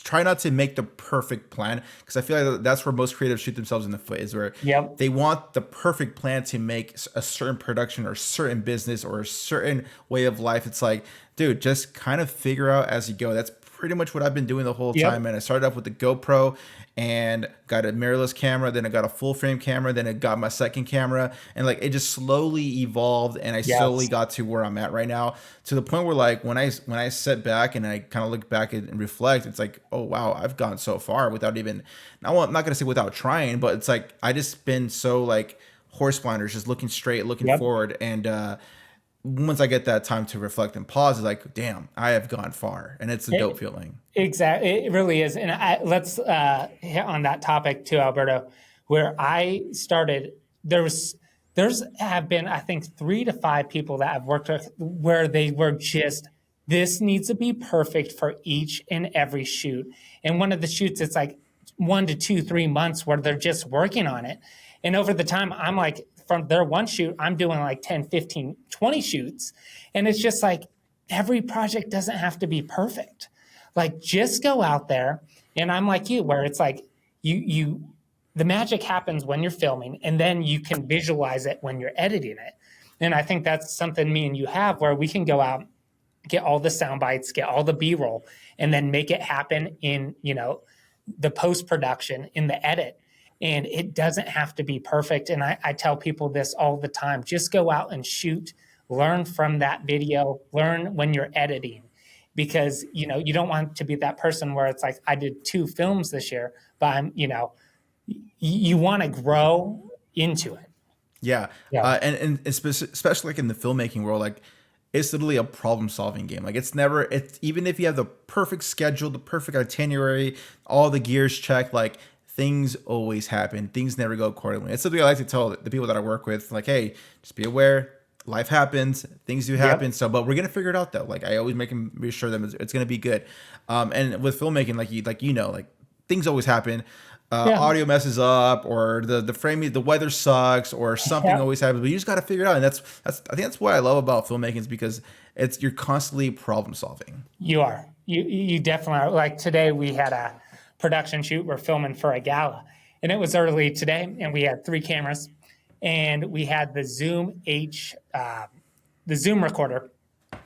try not to make the perfect plan because I feel like that's where most creatives shoot themselves in the foot is where Yep. they want the perfect plan to make a certain production or certain business or a certain way of life. It's like, dude, just kind of figure out as you go. That's pretty much what I've been doing the whole time, Yep. man. I started off with the GoPro and got a mirrorless camera, then I got a full frame camera, then I got my second camera, and like it just slowly evolved, and I slowly Yes. got to where I'm at right now, to the point where like when I sit back and I kind of look back and reflect, it's like, oh wow, I've gone so far without even. Now I'm not gonna say without trying, but it's like I just been so like horse blinders, just looking straight, looking Yep. forward, and once I get that time to reflect and pause, it's like, damn, I have gone far, and it's a dope feeling. Exactly, it really is. And let's hit on that topic too, Alberto. Where I started, there's have been I think 3 to 5 people that I've worked with where they were just this needs to be perfect for each and every shoot. And one of the shoots, it's like 1 to 2, 3 months where they're just working on it. And over the time, I'm like, from their one shoot, I'm doing like 10, 15, 20 shoots. And it's just like every project doesn't have to be perfect. Like just go out there. And I'm like you, where it's like the magic happens when you're filming and then you can visualize it when you're editing it. And I think that's something me and you have where we can go out get all the sound bites, get all the B-roll, and then make it happen in, the post-production, in the edit. And it doesn't have to be perfect. And I tell people this all the time. Just go out and shoot, learn from that video, learn when you're editing. Because, you don't want to be that person where it's like, I did 2 films this year, but you want to grow into it. Yeah. Yeah. And especially like in the filmmaking world, like it's literally a problem solving game. Like it's even if you have the perfect schedule, the perfect itinerary, all the gears checked, like things always happen. Things never go accordingly. It's something I like to tell the people that I work with, like, hey, just be aware. Life happens, things do happen. Yep. So, but we're gonna figure it out though. Like I always make them reassure them it's gonna be good. And with filmmaking, like things always happen. Yeah. Audio messes up, or the framing, the weather sucks, or something Yep. always happens. But you just got to figure it out, and that's I think that's what I love about filmmaking is because you're constantly problem solving. You are. You definitely are. Like today, we had a production shoot. We're filming for a gala, and it was early today, and we had 3 cameras, and we had the Zoom recorder.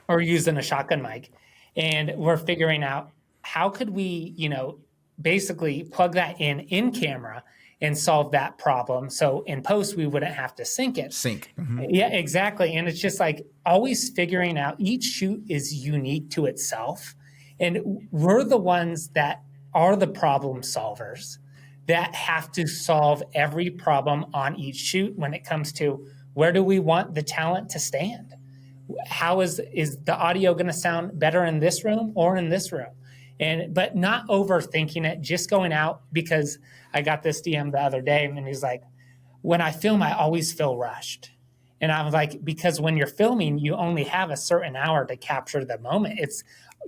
We're using a shotgun mic, and we're figuring out how could we, basically plug that in camera and solve that problem. So in post, we wouldn't have to sync it. Sync. Mm-hmm. Yeah, exactly. And it's just like always figuring out each shoot is unique to itself. And we're the ones that are the problem solvers that have to solve every problem on each shoot when it comes to where do we want the talent to stand? How is the audio going to sound better in this room or in this room? But not overthinking it, just going out, because I got this DM the other day and he's like, when I film, I always feel rushed. And I was like, because when you're filming, you only have a certain hour to capture the moment.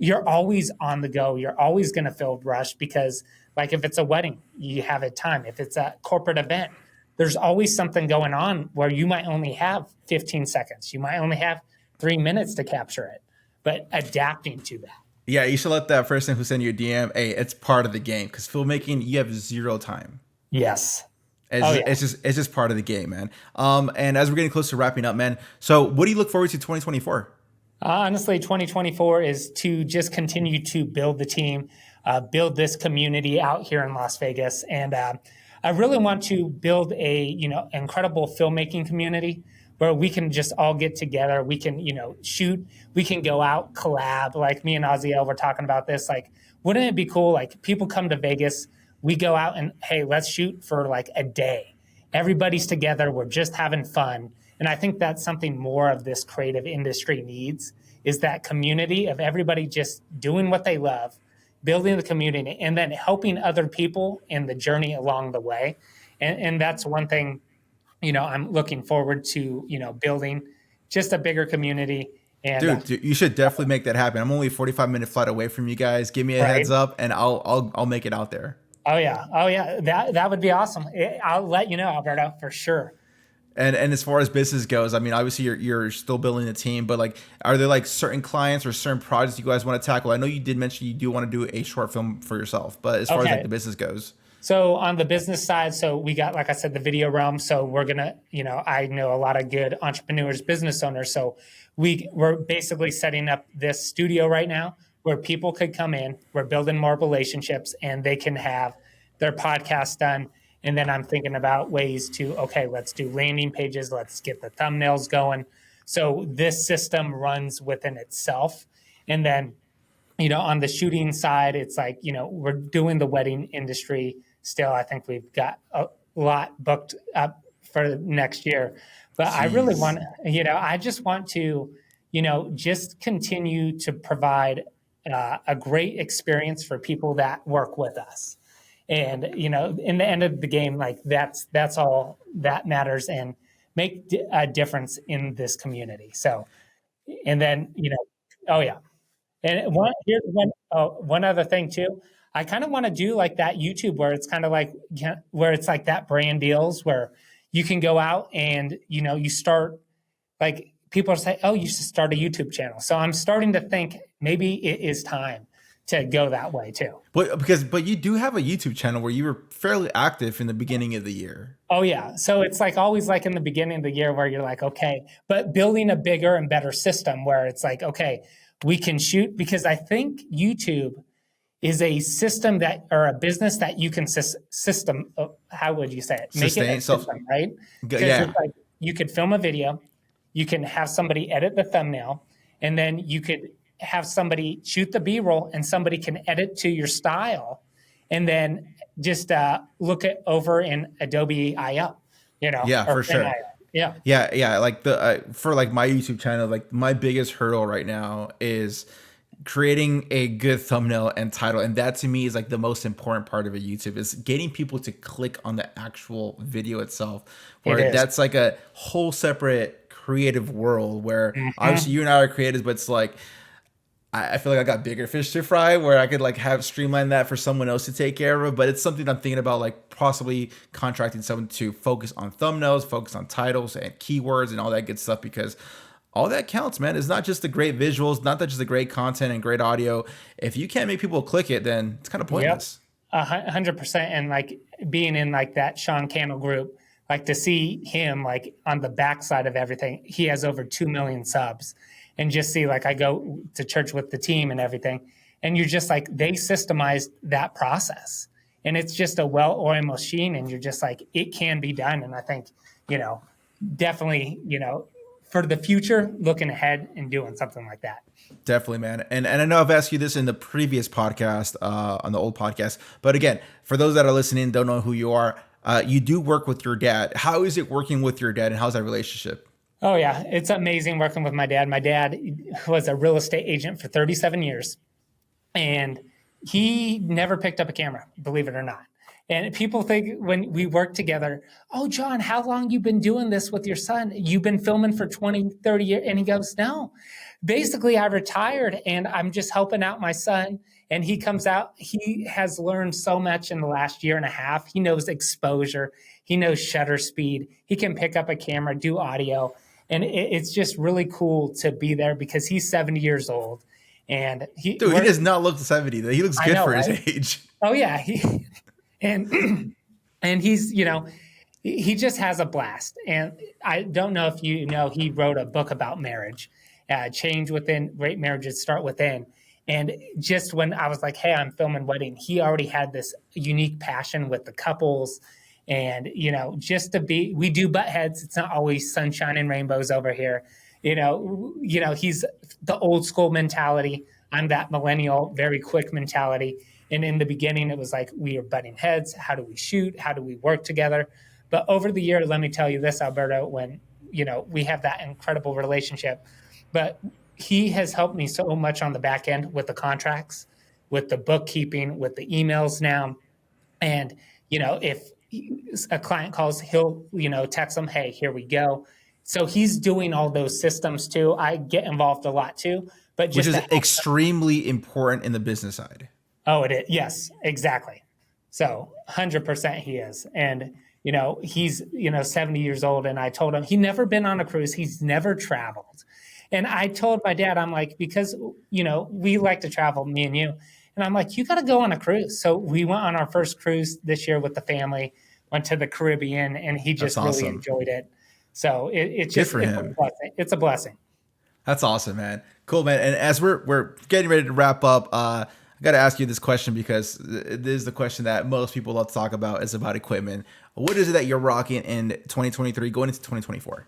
You're always on the go. You're always going to feel rushed because, like, if it's a wedding, you have a time. If it's a corporate event, there's always something going on where you might only have 15 seconds. You might only have 3 minutes to capture it, but adapting to that. Yeah, you should let that person who sent you a DM, hey, it's part of the game because filmmaking, you have 0 time. Yes. It's just part of the game, man. And as we're getting close to wrapping up, man. So what do you look forward to 2024? Honestly, 2024 is to just continue to build the team, build this community out here in Las Vegas. And I really want to build a, incredible filmmaking community where we can just all get together. We can, shoot. We can go out, collab. Like me and Oziel were talking about this. Like, wouldn't it be cool? Like, people come to Vegas. We go out and, hey, let's shoot for like a day. Everybody's together. We're just having fun. And I think that's something more of this creative industry needs, is that community of everybody just doing what they love, building the community, and then helping other people in the journey along the way. And that's one thing, I'm looking forward to, building just a bigger community. And dude, you should definitely make that happen. I'm only a 45-minute flight away from you guys. Give me a heads up and I'll make it out there. Oh yeah. That would be awesome. I'll let you know, Alberto, for sure. And as far as business goes, I mean, obviously you're still building a team, but like, are there like certain clients or certain projects you guys want to tackle? I know you did mention you do want to do a short film for yourself, but as far as like the business goes. So on the business side, so we got, like I said, the video realm. So we're going to, I know a lot of good entrepreneurs, business owners. So we're basically setting up this studio right now where people could come in. We're building more relationships and they can have their podcast done. And then I'm thinking about ways to, okay, let's do landing pages. Let's get the thumbnails going. So this system runs within itself. And then, on the shooting side, it's like, we're doing the wedding industry still. I think we've got a lot booked up for next year. But I really want, I just want to, just continue to provide a great experience for people that work with us. And, in the end of the game, like that's all that matters, and make a difference in this community. So, and then, oh yeah. And one other thing too, I kind of want to do like that YouTube where it's kind of like, where it's like that brand deals where you can go out and, you start, like, people say, oh, you should start a YouTube channel. So I'm starting to think maybe it is time to go that way too. But you do have a YouTube channel where you were fairly active in the beginning of the year. Oh yeah. So it's like always like in the beginning of the year where you're like, okay, but building a bigger and better system where it's like, okay, we can shoot, because I think YouTube is a system that, or a business that you can system, how would you say it? Make it a Sustain self. system, right? Because Yeah. it's like you could film a video, you can have somebody edit the thumbnail, and then you could have somebody shoot the B-roll, and somebody can edit to your style, and then just look it over in Adobe IO, Yeah, or for sure. IO. Yeah. Yeah. Like for like my YouTube channel, like my biggest hurdle right now is creating a good thumbnail and title, and that to me is like the most important part of a YouTube, is getting people to click on the actual video itself, where that's like a whole separate creative world where obviously you and I are creatives, but it's like I feel like I got bigger fish to fry, where I could like have streamline that for someone else to take care of. But it's something I'm thinking about, like possibly contracting someone to focus on thumbnails, focus on titles and keywords and all that good stuff, because all that counts, man. It's not just the great visuals, not that just the great content and great audio. If you can't make people click it, then it's kind of pointless. 100%. And like being in like that Sean Cannell group, like to see him like on the backside of everything, he has over 2 million subs, and just see, like I go to church with the team and everything, and you're just like, they systemized that process, and it's just a well-oiled machine, and you're just like, it can be done. And I think, definitely, for the future, looking ahead and doing something like that. Definitely, man. And I know I've asked you this in the previous podcast, on the old podcast, but again, for those that are listening, don't know who you are, you do work with your dad. How is it working with your dad, and how's that relationship? Oh yeah, it's amazing working with my dad. My dad was a real estate agent for 37 years, and he never picked up a camera, believe it or not. And people think when we work together, oh, John, how long you been doing this with your son? You've been filming for 20, 30 years. And he goes, no, basically I retired and I'm just helping out my son. And he comes out, he has learned so much in the last year and a half. He knows exposure. He knows shutter speed. He can pick up a camera, do audio. And it's just really cool to be there, because he's 70 years old. And he does not look 70 though. He looks good for his age. Oh yeah. And he's, he just has a blast. And I don't know if he wrote a book about marriage, change within, great marriages start within. And just when I was like, hey, I'm filming wedding, he already had this unique passion with the couples. And, we do butt heads. It's not always sunshine and rainbows over here. He's the old school mentality. I'm that millennial, very quick mentality. And in the beginning, it was like, we are butting heads. How do we shoot? How do we work together? But over the year, let me tell you this, Alberto, when, we have that incredible relationship, but he has helped me so much on the back end with the contracts, with the bookkeeping, with the emails now. And, if a client calls, he'll, text them, hey, here we go. So he's doing all those systems too. I get involved a lot too, but just which is extremely important in the business side. Oh, it is. Yes, exactly. So 100% he is. And, he's, 70 years old. And I told him he never been on a cruise. He's never traveled. And I told my dad, I'm like, because, we like to travel, me and you. And I'm like, you got to go on a cruise. So we went on our first cruise this year with the family, went to the Caribbean, and he just really enjoyed it. So it's just a blessing. It's a blessing. That's awesome, man. Cool, man. And as we're getting ready to wrap up, I got to ask you this question, because this is the question that most people love to talk about, is about equipment. What is it that you're rocking in 2023 going into 2024?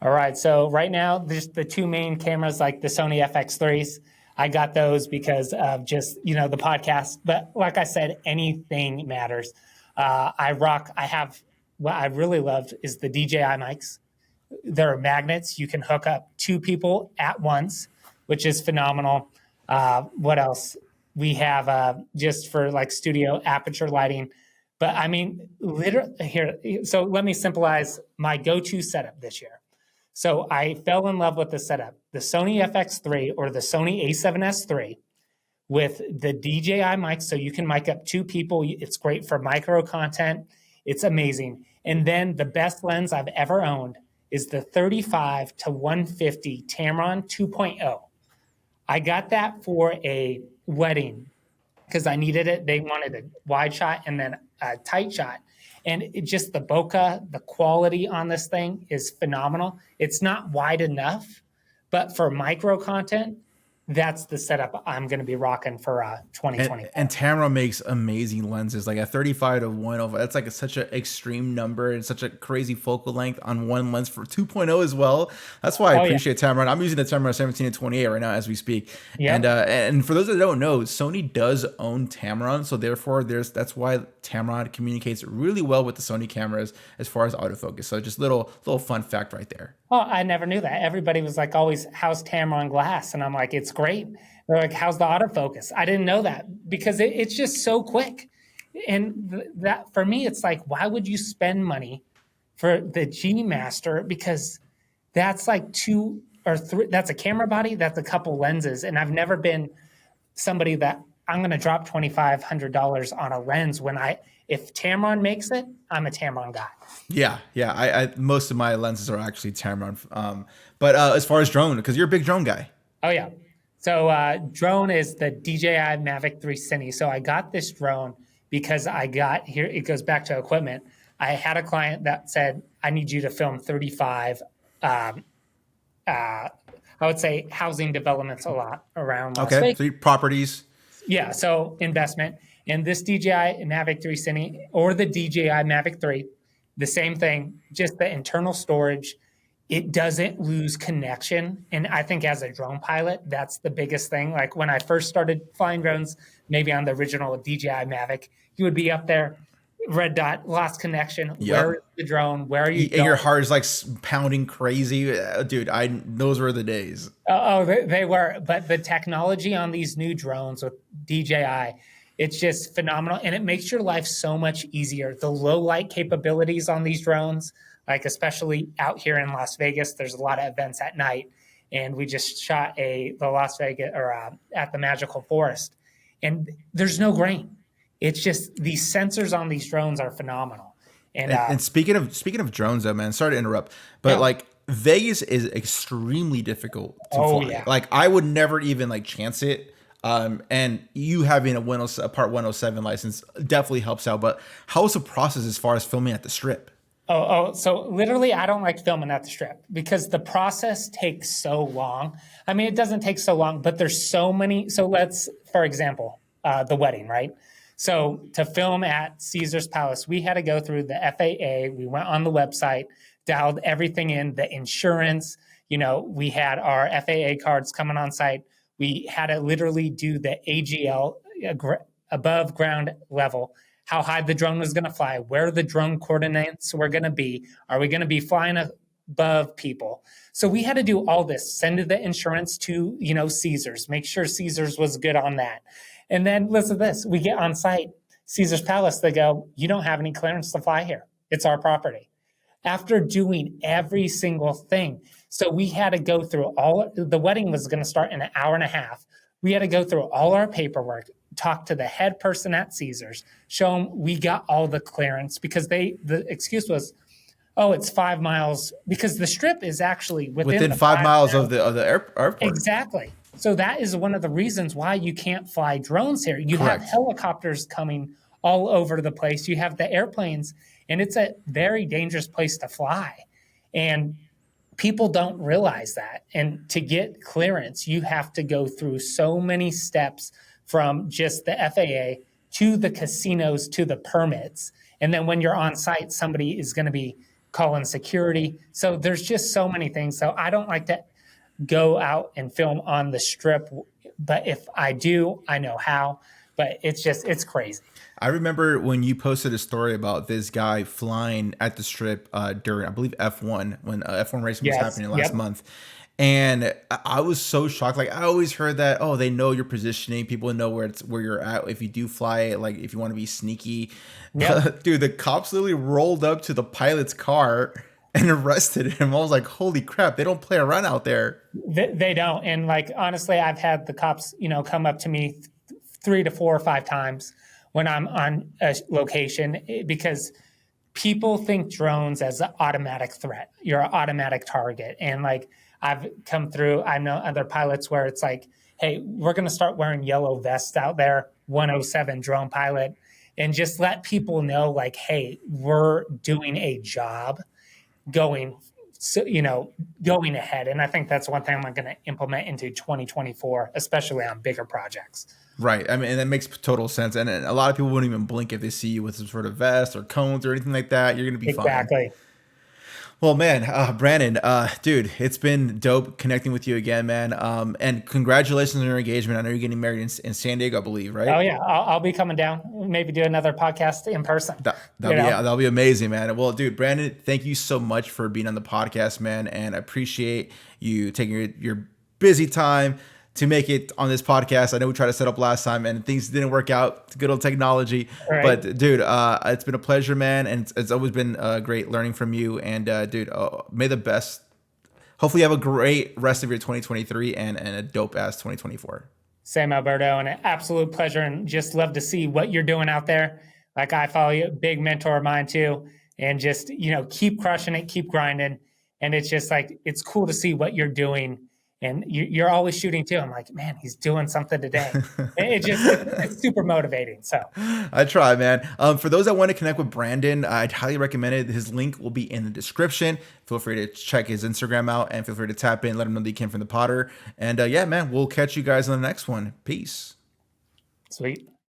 All right. So right now, there's the two main cameras, like the Sony FX3s. I got those because of just, the podcast. But like I said, anything matters. I have, what I really loved is the DJI mics. There are magnets. You can hook up two people at once, which is phenomenal. What else? We have just for like studio aperture lighting. But I mean, literally here. So let me symbolize my go-to setup this year. So I fell in love with the setup, the Sony FX3 or the Sony A7S III with the DJI mic. So you can mic up two people. It's great for micro content. It's amazing. And then the best lens I've ever owned is the 35 to 150 Tamron 2.0. I got that for a wedding because I needed it. They wanted a wide shot and then a tight shot. And it just the bokeh, the quality on this thing is phenomenal. It's not wide enough, but for micro content, that's the setup I'm going to be rocking for And 2024. and Tamron makes amazing lenses, like a 35 to 1 over. That's like such an extreme number and such a crazy focal length on one lens for 2.0 as well. That's why I Oh yeah, appreciate Tamron. I'm using the Tamron 17 and 28 right now as we speak. yep. And for those that don't know, Sony does own Tamron, so therefore that's why Tamron communicates really well with the Sony cameras as far as autofocus. So just little fun fact right there. Oh, I never knew that. Everybody was like, always, how's Tamron glass? And I'm like, it's great. They're like, how's the autofocus? I didn't know that because it's just so quick. And that for me, it's like, why would you spend money for the G Master? Because that's like two or three, that's a camera body, that's a couple lenses. And I've never been somebody that I'm going to drop $2,500 on a lens when if Tamron makes it, I'm a Tamron guy. Yeah. I most of my lenses are actually Tamron. But as far as drone, because you're a big drone guy. Oh yeah. So drone is the DJI Mavic 3 Cine. So I got this drone because I got here. It goes back to equipment. I had a client that said, I need you to film 35, I would say housing developments a lot around Las Okay, Vegas. so properties. Yeah, so investment. And this DJI Mavic 3 Cine or the DJI Mavic 3, the same thing, just the internal storage. It doesn't lose connection. And I think as a drone pilot, that's the biggest thing. Like when I first started flying drones, maybe on the original DJI Mavic, you would be up there, red dot, lost connection. Yep. Where is the drone? Where are you And going? your heart is like pounding crazy. Dude, those were the days. They were. But the technology on these new drones with DJI, it's just phenomenal. And it makes your life so much easier. The low light capabilities on these drones, like especially out here in Las Vegas, there's a lot of events at night. And we just shot the Las Vegas or at the Magical Forest. And there's no grain. It's just these sensors on these drones are phenomenal. And speaking of drones, though, man, sorry to interrupt, but like Vegas is extremely difficult to fly. Yeah. Like I would never even like chance it. And you having a Part 107 license definitely helps out. But how is the process as far as filming at the Strip? So literally, I don't like filming at the Strip because the process takes so long. I mean, it doesn't take so long, but there's so many. So let's, for example, the wedding, right? So to film at Caesar's Palace, we had to go through the FAA. We went on the website, dialed everything in, the insurance. We had our FAA cards coming on site. We had to literally do the AGL, above ground level, how high the drone was going to fly, where the drone coordinates were going to be. Are we going to be flying above people? So we had to do all this, send the insurance to, Caesar's, make sure Caesar's was good on that. And then listen to this, we get on site, Caesar's Palace, they go, you don't have any clearance to fly here. It's our property. After doing every single thing. So we had to go through the wedding was going to start in an hour and a half. We had to go through all our paperwork, talk to the head person at Caesars, show them we got all the clearance because the excuse was, oh, it's 5 miles because the Strip is actually within 5 miles of the airport. Exactly. So that is one of the reasons why you can't fly drones here. You Correct. have helicopters coming all over the place. You have the airplanes, and it's a very dangerous place to fly. And people don't realize that. And to get clearance, you have to go through so many steps from just the FAA to the casinos to the permits. And then when you're on site, somebody is going to be calling security. So there's just so many things. So I don't like to go out and film on the Strip, but if I do, I know how. But it's crazy. I remember when you posted a story about this guy flying at the Strip during, I believe, F1, when F1 racing was happening last month. And I was so shocked. Like I always heard that, oh, they know your positioning. People know where you're at. If you do fly it, like if you want to be sneaky, dude, the cops literally rolled up to the pilot's car and arrested him. I was like, holy crap, they don't play around out there. They don't. And like, honestly, I've had the cops, come up to me 3 to 4 or 5 times when I'm on a location because people think drones as an automatic threat. You're an automatic target. And like, I've come through, I know other pilots where it's like, hey, we're going to start wearing yellow vests out there, 107 drone pilot, and just let people know like, hey, we're doing a job going so, going ahead. And I think that's one thing I'm going to implement into 2024, especially on bigger projects. Right. I mean, and that makes total sense. And a lot of people wouldn't even blink if they see you with some sort of vest or cones or anything like that. You're going to be fine. Exactly. Well, man, Brandon, dude, it's been dope connecting with you again, man. And congratulations on your engagement. I know you're getting married in San Diego, I believe, right? Oh yeah, I'll be coming down. Maybe do another podcast in person. That'll be amazing, man. Well, dude, Brandon, thank you so much for being on the podcast, man. And I appreciate you taking your busy time to make it on this podcast. I know we tried to set up last time and things didn't work out. Good old technology. Right. But dude, it's been a pleasure, man. And it's always been great learning from you. And dude, may the best. Hopefully you have a great rest of your 2023 and a dope ass 2024. Same, Alberto, and an absolute pleasure, and just love to see what you're doing out there. Like, I follow you, big mentor of mine too, and just, keep crushing it, keep grinding. And it's just like, it's cool to see what you're doing, and you're always shooting too. I'm like, man, he's doing something today. It's super motivating. So I try, man. For those that want to connect with Brandon, I'd highly recommend it. His link will be in the description. Feel free to check his Instagram out and feel free to tap in, let him know that you came from the Potter. And yeah, man, we'll catch you guys on the next one. Peace. Sweet.